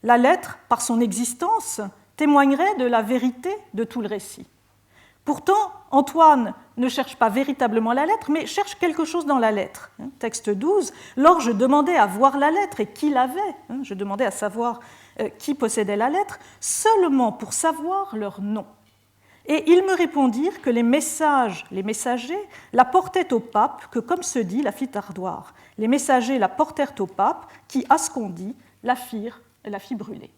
La lettre, par son existence, témoignerait de la vérité de tout le récit. Pourtant, Antoine ne cherche pas véritablement la lettre, mais cherche quelque chose dans la lettre. Texte 12, « Lors je demandais à voir la lettre et qui l'avait, je demandais à savoir qui possédait la lettre, seulement pour savoir leur nom. Et ils me répondirent que les messagers, la portaient au pape, que comme se dit, la fit ardoir. Les messagers la portèrent au pape, qui, à ce qu'on dit, la fit brûler. »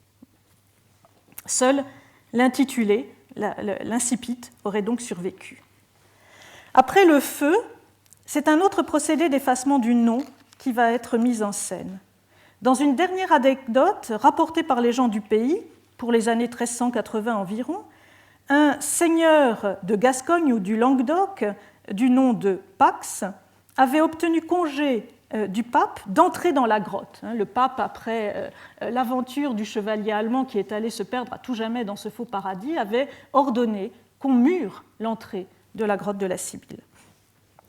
Seul l'intitulé, l'incipit, aurait donc survécu. Après le feu, c'est un autre procédé d'effacement du nom qui va être mis en scène. Dans une dernière anecdote rapportée par les gens du pays, pour les années 1380 environ, un seigneur de Gascogne ou du Languedoc, du nom de Pax, avait obtenu congé du pape d'entrer dans la grotte. Le pape, après l'aventure du chevalier allemand qui est allé se perdre à tout jamais dans ce faux paradis, avait ordonné qu'on mure l'entrée de la grotte de la Sibylle.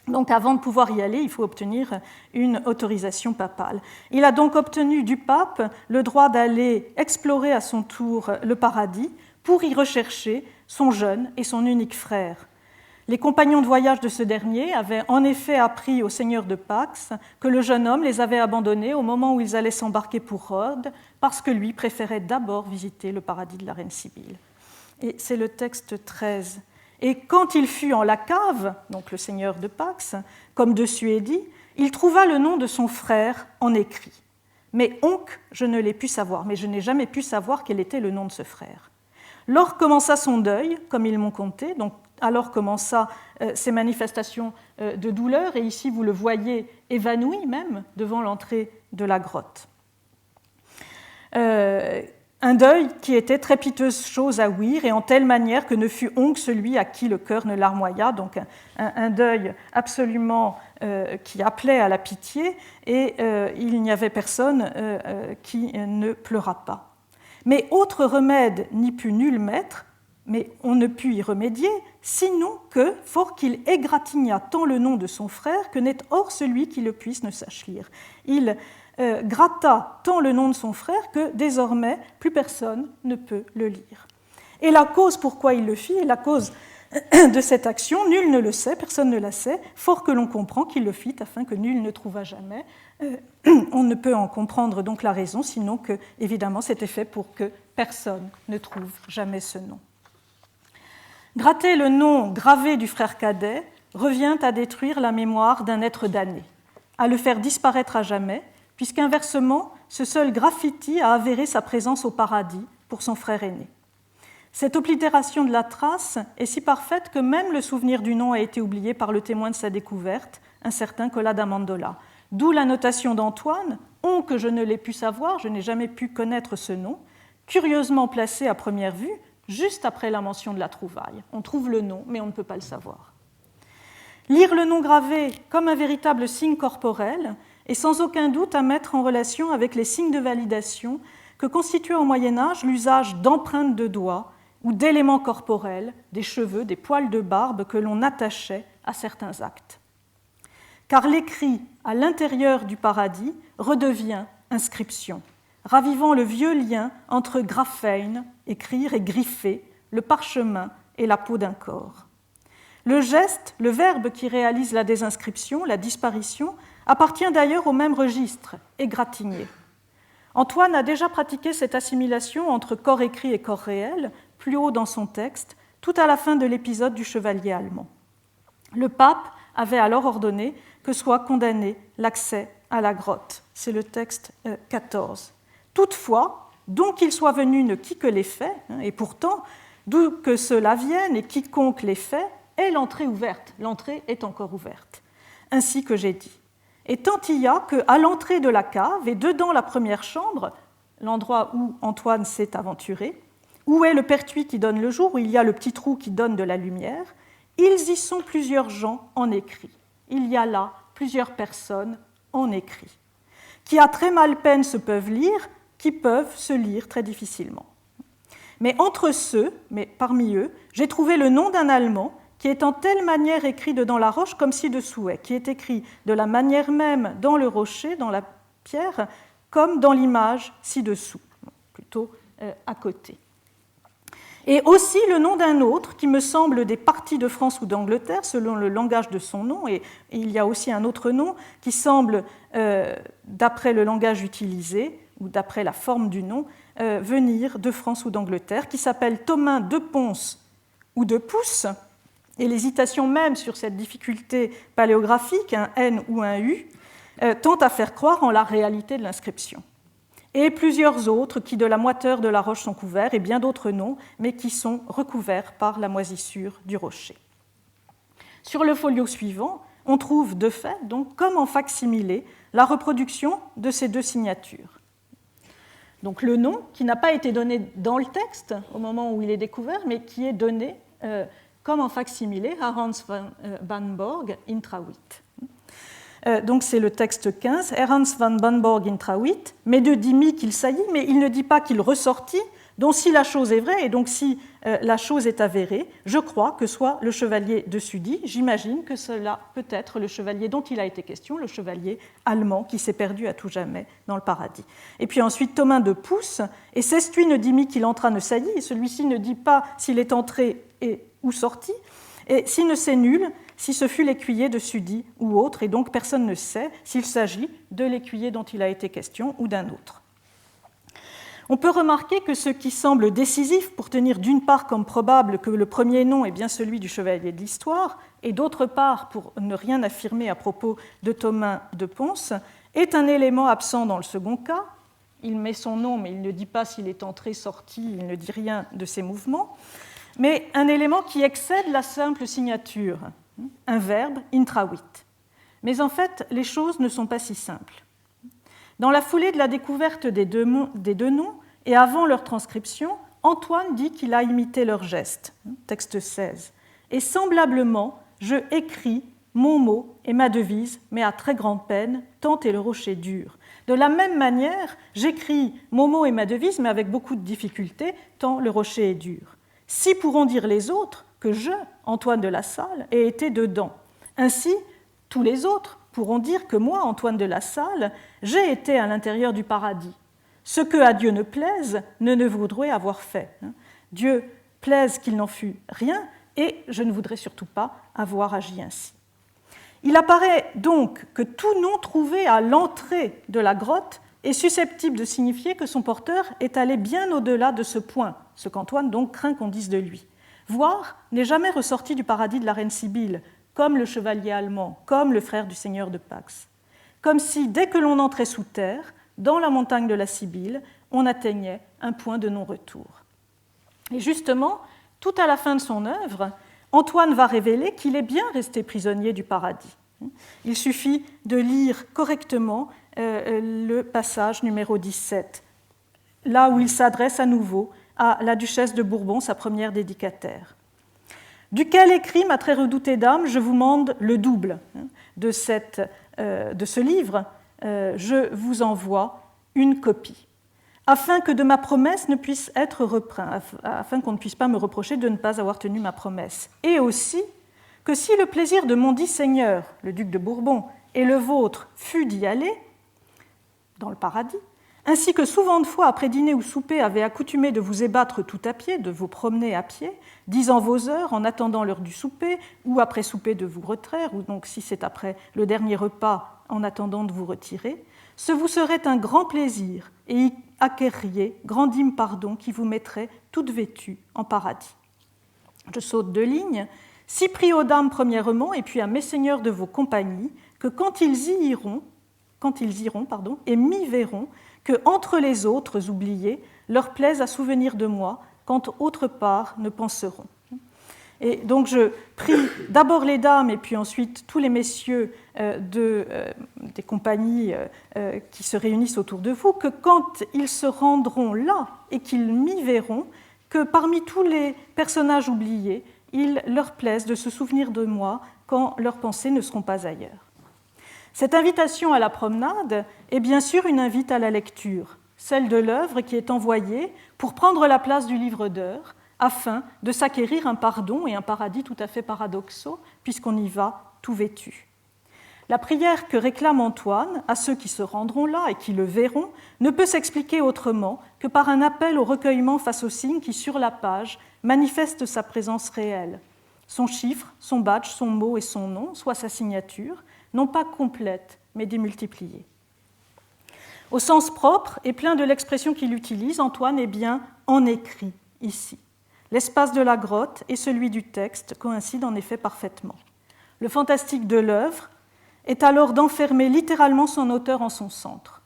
Donc avant de pouvoir y aller, il faut obtenir une autorisation papale. Il a donc obtenu du pape le droit d'aller explorer à son tour le paradis pour y rechercher son jeune et son unique frère. Les compagnons de voyage de ce dernier avaient en effet appris au seigneur de Pax que le jeune homme les avait abandonnés au moment où ils allaient s'embarquer pour Rhodes, parce que lui préférait d'abord visiter le paradis de la reine Sibylle. Et c'est le texte 13. Et quand il fut en la cave, donc le seigneur de Pax, comme dessus est dit, il trouva le nom de son frère en écrit. Mais onc, je ne l'ai pu savoir, mais je n'ai jamais pu savoir quel était le nom de ce frère. Lors commença son deuil, comme ils m'ont conté, donc alors commença ces manifestations de douleur, et ici vous le voyez évanoui même devant l'entrée de la grotte. Un deuil qui était très piteuse chose à ouïr, et en telle manière que ne fut oncle celui à qui le cœur ne larmoya, donc un deuil absolument qui appelait à la pitié, et il n'y avait personne qui ne pleura pas. Mais autre remède n'y put nul mettre, mais on ne put y remédier, sinon que, fort qu'il égratignât tant le nom de son frère, que n'est hors celui qui le puisse ne sache lire. Il gratta tant le nom de son frère que désormais plus personne ne peut le lire. Et la cause pourquoi il le fit, et la cause de cette action, nul ne le sait, personne ne la sait, fort que l'on comprend qu'il le fit afin que nul ne trouvât jamais. On ne peut en comprendre donc la raison, sinon que, évidemment, c'était fait pour que personne ne trouve jamais ce nom. Gratter le nom gravé du frère cadet revient à détruire la mémoire d'un être damné, à le faire disparaître à jamais, puisqu'inversement, ce seul graffiti a avéré sa présence au paradis pour son frère aîné. Cette oblitération de la trace est si parfaite que même le souvenir du nom a été oublié par le témoin de sa découverte, un certain Cola d'Amandola. D'où la notation d'Antoine, « On que je ne l'ai pu savoir, je n'ai jamais pu connaître ce nom », curieusement placé à première vue, juste après la mention de la trouvaille. On trouve le nom, mais on ne peut pas le savoir. Lire le nom gravé comme un véritable signe corporel est sans aucun doute à mettre en relation avec les signes de validation que constituait au Moyen-Âge l'usage d'empreintes de doigts ou d'éléments corporels, des cheveux, des poils de barbe que l'on attachait à certains actes. Car l'écrit à l'intérieur du paradis redevient inscription, ravivant le vieux lien entre graphein, écrire, et griffer, le parchemin et la peau d'un corps. Le geste, le verbe qui réalise la désinscription, la disparition, appartient d'ailleurs au même registre, égratigner. Antoine a déjà pratiqué cette assimilation entre corps écrit et corps réel, plus haut dans son texte, tout à la fin de l'épisode du chevalier allemand. Le pape avait alors ordonné que soit condamné l'accès à la grotte. C'est le texte 14. Toutefois, donc qu'il soit venu ne qui que les faits, et pourtant, d'où que cela vienne et quiconque les fait, est l'entrée ouverte. L'entrée est encore ouverte, ainsi que j'ai dit. Et tant il y a qu'à l'entrée de la cave et dedans la première chambre, l'endroit où Antoine s'est aventuré, où est le pertuis qui donne le jour, où il y a le petit trou qui donne de la lumière, ils y sont plusieurs gens en écrit. Il y a là plusieurs personnes en écrit, qui à très mal peine se peuvent lire, qui peuvent se lire très difficilement. Mais entre ceux, mais parmi eux, j'ai trouvé le nom d'un Allemand qui est en telle manière écrit dedans la roche comme ci-dessous est, qui est écrit de la manière même dans le rocher, dans la pierre, comme dans l'image ci-dessous, plutôt à côté. et aussi le nom d'un autre qui me semble des parties de France ou d'Angleterre selon le langage de son nom, et il y a aussi un autre nom qui semble, d'après le langage utilisé ou d'après la forme du nom, venir de France ou d'Angleterre, qui s'appelle Thomain de Ponce ou de Pouce, et l'hésitation même sur cette difficulté paléographique, un N ou un U, tente à faire croire en la réalité de l'inscription. Et plusieurs autres qui de la moiteur de la roche sont couverts, et bien d'autres non, mais qui sont recouverts par la moisissure du rocher. Sur le folio suivant, on trouve de fait, donc, comme en fac-similé, la reproduction de ces deux signatures. Donc le nom, qui n'a pas été donné dans le texte au moment où il est découvert, mais qui est donné comme en fac-similé à Hans van Borg Intrawitt. Donc c'est le texte 15, Hans van Banborg Intrawitt, mais ne dit mi qu'il saillit, mais il ne dit pas qu'il ressortit, donc si la chose est vraie, et donc si la chose est avérée, je crois que soit le chevalier de Sully, j'imagine que cela peut être le chevalier dont il a été question, le chevalier allemand qui s'est perdu à tout jamais dans le paradis. Et puis ensuite Thomain de Pouce, et Sestuy ne dit mi qu'il entra ne saillit, et celui-ci ne dit pas s'il est entré et ou sorti, et si ne c'est nul, si ce fut l'écuyer de Sully ou autre, et donc personne ne sait s'il s'agit de l'écuyer dont il a été question ou d'un autre. On peut remarquer que ce qui semble décisif pour tenir d'une part comme probable que le premier nom est bien celui du chevalier de l'histoire, et d'autre part pour ne rien affirmer à propos de Thomain de Ponce, est un élément absent dans le second cas. Il met son nom, mais il ne dit pas s'il est entré, sorti, il ne dit rien de ses mouvements, mais un élément qui excède la simple signature, un verbe, intrawitt. Mais en fait, les choses ne sont pas si simples. Dans la foulée de la découverte des deux noms, et avant leur transcription, Antoine dit qu'il a imité leurs gestes, texte 16. Et semblablement, je écris mon mot et ma devise, mais à très grande peine, tant est le rocher dur. De la même manière, j'écris mon mot et ma devise, mais avec beaucoup de difficulté, tant le rocher est dur. Si pourront dire les autres que je, Antoine de La Salle, ai été dedans. Ainsi, tous les autres pourront dire que moi, Antoine de La Salle, j'ai été à l'intérieur du paradis. Ce que à Dieu ne plaise, ne voudrait avoir fait. Dieu plaise qu'il n'en fût rien, et je ne voudrais surtout pas avoir agi ainsi. Il apparaît donc que tout nom trouvé à l'entrée de la grotte est susceptible de signifier que son porteur est allé bien au-delà de ce point, ce qu'Antoine donc craint qu'on dise de lui. Voire n'est jamais ressorti du paradis de la reine Sibylle, comme le chevalier allemand, comme le frère du seigneur de Pax. Comme si, dès que l'on entrait sous terre, dans la montagne de la Sibylle, on atteignait un point de non-retour. Et justement, tout à la fin de son œuvre, Antoine va révéler qu'il est bien resté prisonnier du paradis. Il suffit de lire correctement le passage numéro 17, là où il s'adresse à nouveau à la duchesse de Bourbon, sa première dédicataire. Duquel écrit, ma très redoutée dame, je vous mande le double de ce livre, je vous envoie une copie, afin que de ma promesse ne puisse être repeint, afin qu'on ne puisse pas me reprocher de ne pas avoir tenu ma promesse. Et aussi que si le plaisir de mon dit seigneur, le duc de Bourbon, et le vôtre fut d'y aller, dans le paradis, ainsi que souvent de fois après dîner ou souper avez accoutumé de vous ébattre tout à pied, de vous promener à pied, disant vos heures en attendant l'heure du souper, ou après souper de vous retraire, ou donc si c'est après le dernier repas en attendant de vous retirer, ce vous serait un grand plaisir, et y acquerriez grandime pardon qui vous mettrait toute vêtue en paradis. Je saute 2 lignes. Si pris aux dames premièrement, et puis à mes seigneurs de vos compagnies, que quand ils iront, et m'y verront, que entre les autres oubliés, leur plaise à souvenir de moi, quand autre part ne penseront. Et donc je prie d'abord les dames et puis ensuite tous les messieurs des compagnies qui se réunissent autour de vous, que quand ils se rendront là et qu'ils m'y verront, que parmi tous les personnages oubliés, il leur plaise de se souvenir de moi quand leurs pensées ne seront pas ailleurs. Cette invitation à la promenade est bien sûr une invite à la lecture, celle de l'œuvre qui est envoyée pour prendre la place du livre d'heures, afin de s'acquérir un pardon et un paradis tout à fait paradoxaux, puisqu'on y va tout vêtu. La prière que réclame Antoine à ceux qui se rendront là et qui le verront ne peut s'expliquer autrement que par un appel au recueillement face aux signes qui, sur la page, manifeste sa présence réelle. Son chiffre, son badge, son mot et son nom, soit sa signature, non pas complètes, mais démultipliées. Au sens propre et plein de l'expression qu'il utilise, Antoine est bien en écrit ici. L'espace de la grotte et celui du texte coïncident en effet parfaitement. Le fantastique de l'œuvre est alors d'enfermer littéralement son auteur en son centre.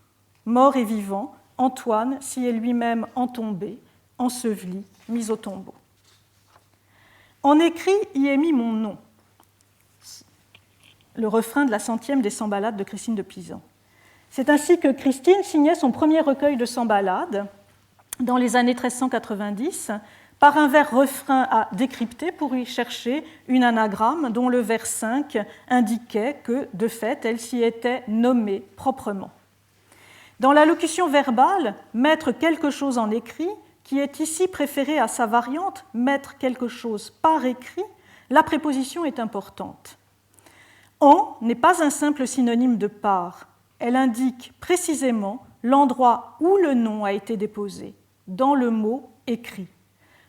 Mort et vivant, Antoine s'y est lui-même entombé, enseveli, mis au tombeau. En écrit y est mis mon nom, le refrain de la 100e des 100 ballades de Christine de Pisan. C'est ainsi que Christine signait son premier recueil de 100 ballades dans les années 1390 par un vers refrain à décrypter pour y chercher une anagramme dont le vers 5 indiquait que, de fait, elle s'y était nommée proprement. Dans la locution verbale, mettre quelque chose en écrit, qui est ici préférée à sa variante mettre quelque chose par écrit, la préposition est importante. En n'est pas un simple synonyme de par. Elle indique précisément l'endroit où le nom a été déposé, dans le mot écrit.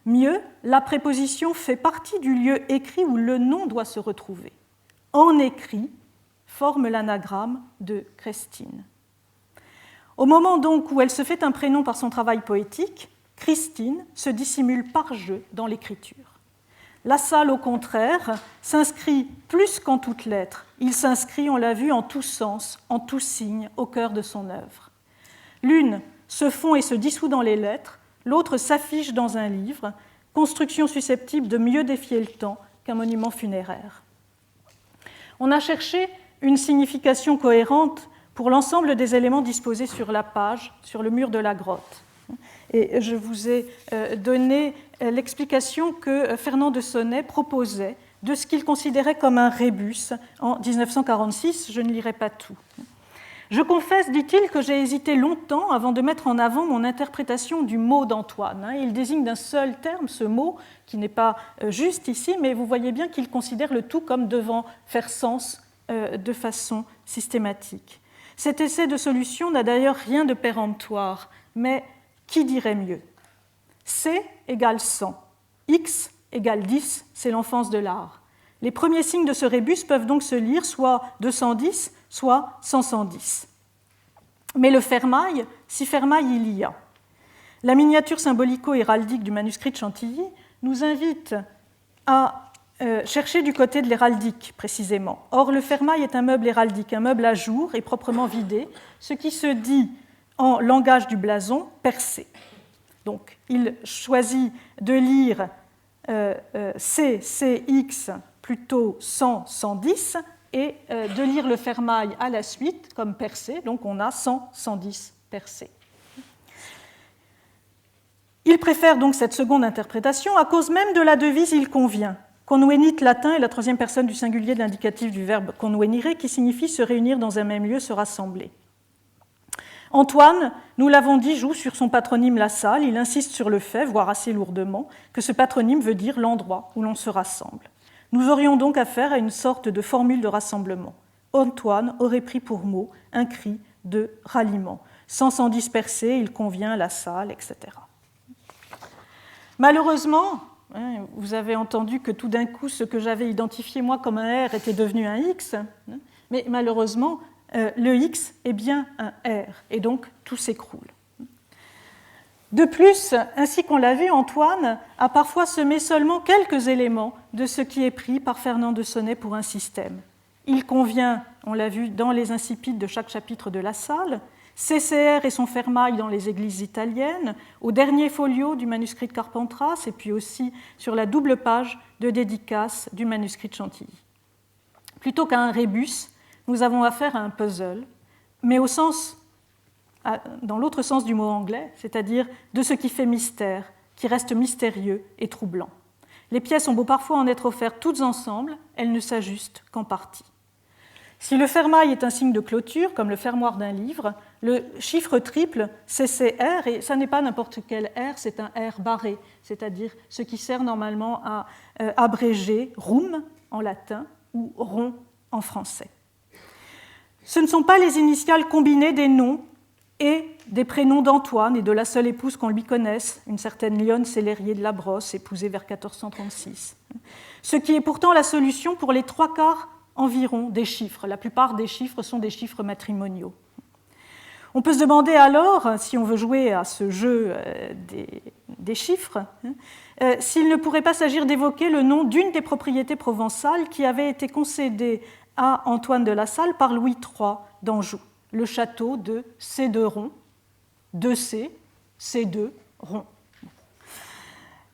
Mieux, la préposition fait partie du lieu écrit où le nom doit se retrouver. En écrit forme l'anagramme de Christine. Au moment donc où elle se fait un prénom par son travail poétique, Christine se dissimule par jeu dans l'écriture. La Salle, au contraire, s'inscrit plus qu'en toutes lettres. Il s'inscrit, on l'a vu, en tout sens, en tout signe, au cœur de son œuvre. L'une se fond et se dissout dans les lettres, l'autre s'affiche dans un livre, construction susceptible de mieux défier le temps qu'un monument funéraire. On a cherché une signification cohérente pour l'ensemble des éléments disposés sur la page, sur le mur de la grotte. Et je vous ai donné l'explication que Fernand de Sonnet proposait de ce qu'il considérait comme un rébus en 1946. Je ne lirai pas tout. Je confesse, dit-il, que j'ai hésité longtemps avant de mettre en avant mon interprétation du mot d'Antoine. Il désigne d'un seul terme ce mot, qui n'est pas juste ici, mais vous voyez bien qu'il considère le tout comme devant faire sens de façon systématique. Cet essai de solution n'a d'ailleurs rien de péremptoire, mais qui dirait mieux ? C égale 100, X égale 10, c'est l'enfance de l'art. Les premiers signes de ce rébus peuvent donc se lire soit 210, soit 110. Mais le fermail, si fermail il y a. La miniature symbolico-héraldique du manuscrit de Chantilly nous invite à chercher du côté de l'héraldique, précisément. Or, le fermail est un meuble héraldique, un meuble à jour et proprement vidé, ce qui se dit en langage du blason percé. Donc, il choisit de lire CX plutôt 100, 110 et de lire le fermail à la suite comme percé, donc on a 100, 110 percé. Il préfère donc cette seconde interprétation à cause même de la devise « il convient ». Convenit latin est la troisième personne du singulier de l'indicatif du verbe convenire qui signifie se réunir dans un même lieu, se rassembler. Antoine, nous l'avons dit, joue sur son patronyme La Salle. Il insiste sur le fait, voire assez lourdement, que ce patronyme veut dire l'endroit où l'on se rassemble. Nous aurions donc affaire à une sorte de formule de rassemblement. Antoine aurait pris pour mot un cri de ralliement. Sans disperser, il convient La Salle, etc. Malheureusement, vous avez entendu que tout d'un coup, ce que j'avais identifié moi comme un R était devenu un X, mais malheureusement, le X est bien un R, et donc tout s'écroule. De plus, ainsi qu'on l'a vu, Antoine a parfois semé seulement quelques éléments de ce qui est pris par Fernand de Sonnet pour un système. Il convient, on l'a vu dans les insipides de chaque chapitre de La Salle, CCR et son fermail dans les églises italiennes, au dernier folio du manuscrit de Carpentras, et puis aussi sur la double page de dédicace du manuscrit de Chantilly. Plutôt qu'à un rébus, nous avons affaire à un puzzle, mais dans l'autre sens du mot anglais, c'est-à-dire de ce qui fait mystère, qui reste mystérieux et troublant. Les pièces ont beau parfois en être offertes toutes ensemble, elles ne s'ajustent qu'en partie. Si le fermail est un signe de clôture, comme le fermoir d'un livre, le chiffre triple CCR, et ça n'est pas n'importe quel R, c'est un R barré, c'est-à-dire ce qui sert normalement à abréger rum en latin ou rond en français. Ce ne sont pas les initiales combinées des noms et des prénoms d'Antoine et de la seule épouse qu'on lui connaisse, une certaine Lyonne Célérier de la Brosse, épousée vers 1436. Ce qui est pourtant la solution pour les 3/4 environ des chiffres. La plupart des chiffres sont des chiffres matrimoniaux. On peut se demander alors, si on veut jouer à ce jeu des chiffres, s'il ne pourrait pas s'agir d'évoquer le nom d'une des propriétés provençales qui avait été concédée à Antoine de la Salle par Louis III d'Anjou, le château de Céderon, 2C, C2, rond.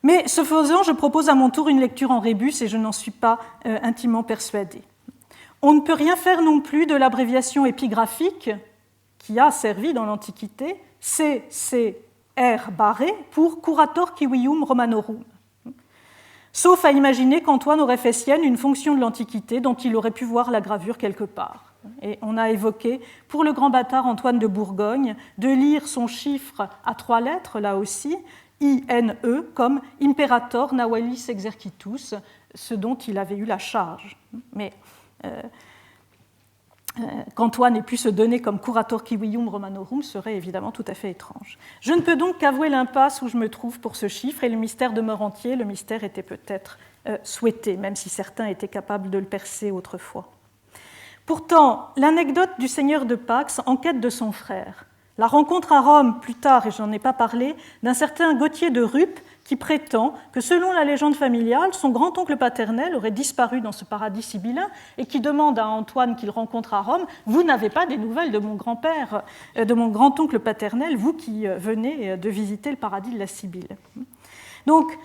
Mais ce faisant, je propose à mon tour une lecture en rébus et je n'en suis pas intimement persuadée. On ne peut rien faire non plus de l'abréviation épigraphique qui a servi dans l'Antiquité, CCR barré pour Curator Civium Romanorum. Sauf à imaginer qu'Antoine aurait fait sienne une fonction de l'Antiquité dont il aurait pu voir la gravure quelque part. Et on a évoqué, pour le grand bâtard Antoine de Bourgogne, de lire son chiffre à 3 lettres, là aussi, INE, comme Imperator Navalis Exercitus, ce dont il avait eu la charge. Mais qu'Antoine ait pu se donner comme Curator Civium Romanorum serait évidemment tout à fait étrange. Je ne peux donc qu'avouer l'impasse où je me trouve pour ce chiffre, et le mystère demeure entier. Le mystère était peut-être souhaité, même si certains étaient capables de le percer autrefois. Pourtant, l'anecdote du seigneur de Pax en quête de son frère, la rencontre à Rome plus tard, et je n'en ai pas parlé, d'un certain Gauthier de Ruppe qui prétend que selon la légende familiale, son grand-oncle paternel aurait disparu dans ce paradis sibyllin et qui demande à Antoine qu'il rencontre à Rome « Vous n'avez pas des nouvelles de mon grand-père, de mon grand-oncle paternel, vous qui venez de visiter le paradis de la Sibylle ?» Donc,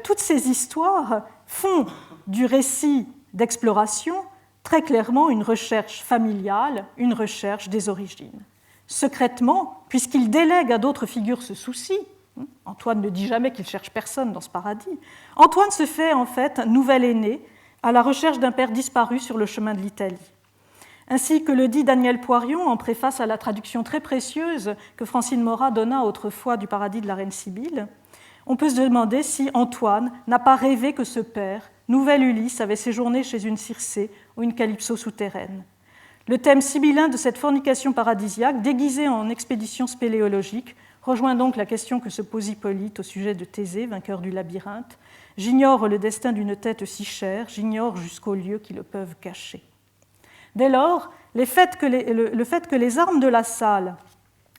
toutes ces histoires font du récit d'exploration très clairement une recherche familiale, une recherche des origines. Secrètement, puisqu'il délègue à d'autres figures ce souci, Antoine ne dit jamais qu'il cherche personne dans ce paradis, Antoine se fait en fait un nouvel aîné à la recherche d'un père disparu sur le chemin de l'Italie. Ainsi que le dit Daniel Poirion en préface à la traduction très précieuse que Francine Morat donna autrefois du paradis de la reine Sibylle, on peut se demander si Antoine n'a pas rêvé que ce père, nouvel Ulysse, avait séjourné chez une Circé ou une Calypso souterraine. Le thème sibyllin de cette fornication paradisiaque, déguisée en expédition spéléologique, rejoint donc la question que se pose Hippolyte au sujet de Thésée, vainqueur du labyrinthe. J'ignore le destin d'une tête si chère, j'ignore jusqu'aux lieux qui le peuvent cacher. Dès lors, le fait que les armes de la salle,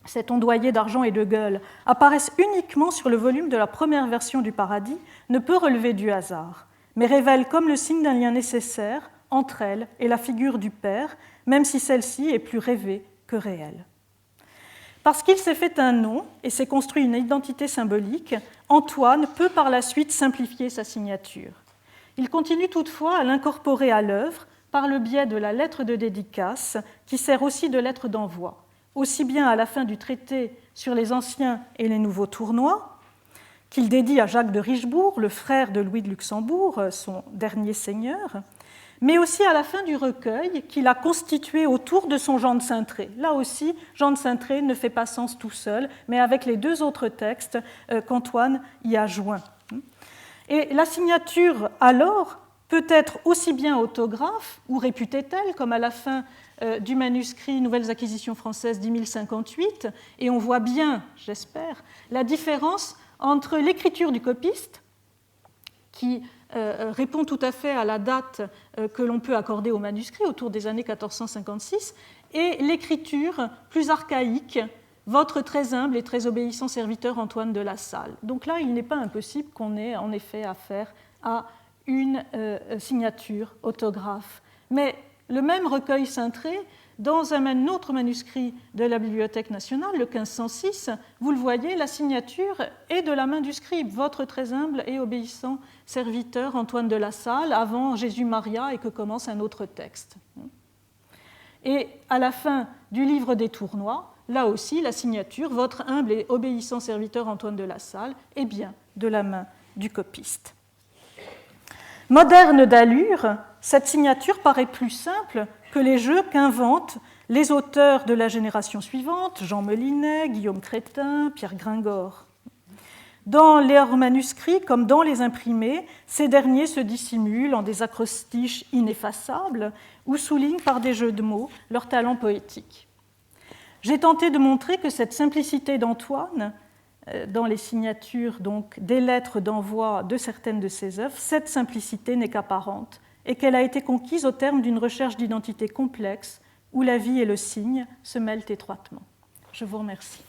cet ondoyer d'argent et de gueule, apparaissent uniquement sur le volume de la première version du Paradis ne peut relever du hasard, mais révèle comme le signe d'un lien nécessaire entre elles et la figure du Père, même si celle-ci est plus rêvée que réelle. Parce qu'il s'est fait un nom et s'est construit une identité symbolique, Antoine peut par la suite simplifier sa signature. Il continue toutefois à l'incorporer à l'œuvre par le biais de la lettre de dédicace, qui sert aussi de lettre d'envoi, aussi bien à la fin du traité sur les anciens et les nouveaux tournois, qu'il dédie à Jacques de Richebourg, le frère de Louis de Luxembourg, son dernier seigneur, mais aussi à la fin du recueil qu'il a constitué autour de son Jean de Cintré. Là aussi, Jean de Cintré ne fait pas sens tout seul, mais avec les 2 autres textes qu'Antoine y a joints. Et la signature, alors, peut être aussi bien autographe ou réputée telle, comme à la fin du manuscrit Nouvelles acquisitions françaises 1058, et on voit bien, j'espère, la différence entre l'écriture du copiste, qui répond tout à fait à la date que l'on peut accorder au manuscrit, autour des années 1456, et l'écriture plus archaïque, votre très humble et très obéissant serviteur Antoine de la Salle. Donc là, il n'est pas impossible qu'on ait en effet affaire à une signature autographe. Mais le même recueil cintré, dans un autre manuscrit de la Bibliothèque nationale, le 1506, vous le voyez, la signature est de la main du scribe, votre très humble et obéissant serviteur Antoine de la Salle, avant Jésus-Maria et que commence un autre texte. Et à la fin du livre des tournois, là aussi, la signature, votre humble et obéissant serviteur Antoine de la Salle, est bien de la main du copiste. Moderne d'allure, cette signature paraît plus simple que les jeux qu'inventent les auteurs de la génération suivante, Jean Melinet, Guillaume Crétin, Pierre Gringor. Dans leurs manuscrits, comme dans les imprimés, ces derniers se dissimulent en des acrostiches ineffaçables ou soulignent par des jeux de mots leur talent poétique. J'ai tenté de montrer que cette simplicité d'Antoine, dans les signatures donc, des lettres d'envoi de certaines de ses œuvres, cette simplicité n'est qu'apparente et qu'elle a été conquise au terme d'une recherche d'identité complexe où la vie et le signe se mêlent étroitement. Je vous remercie.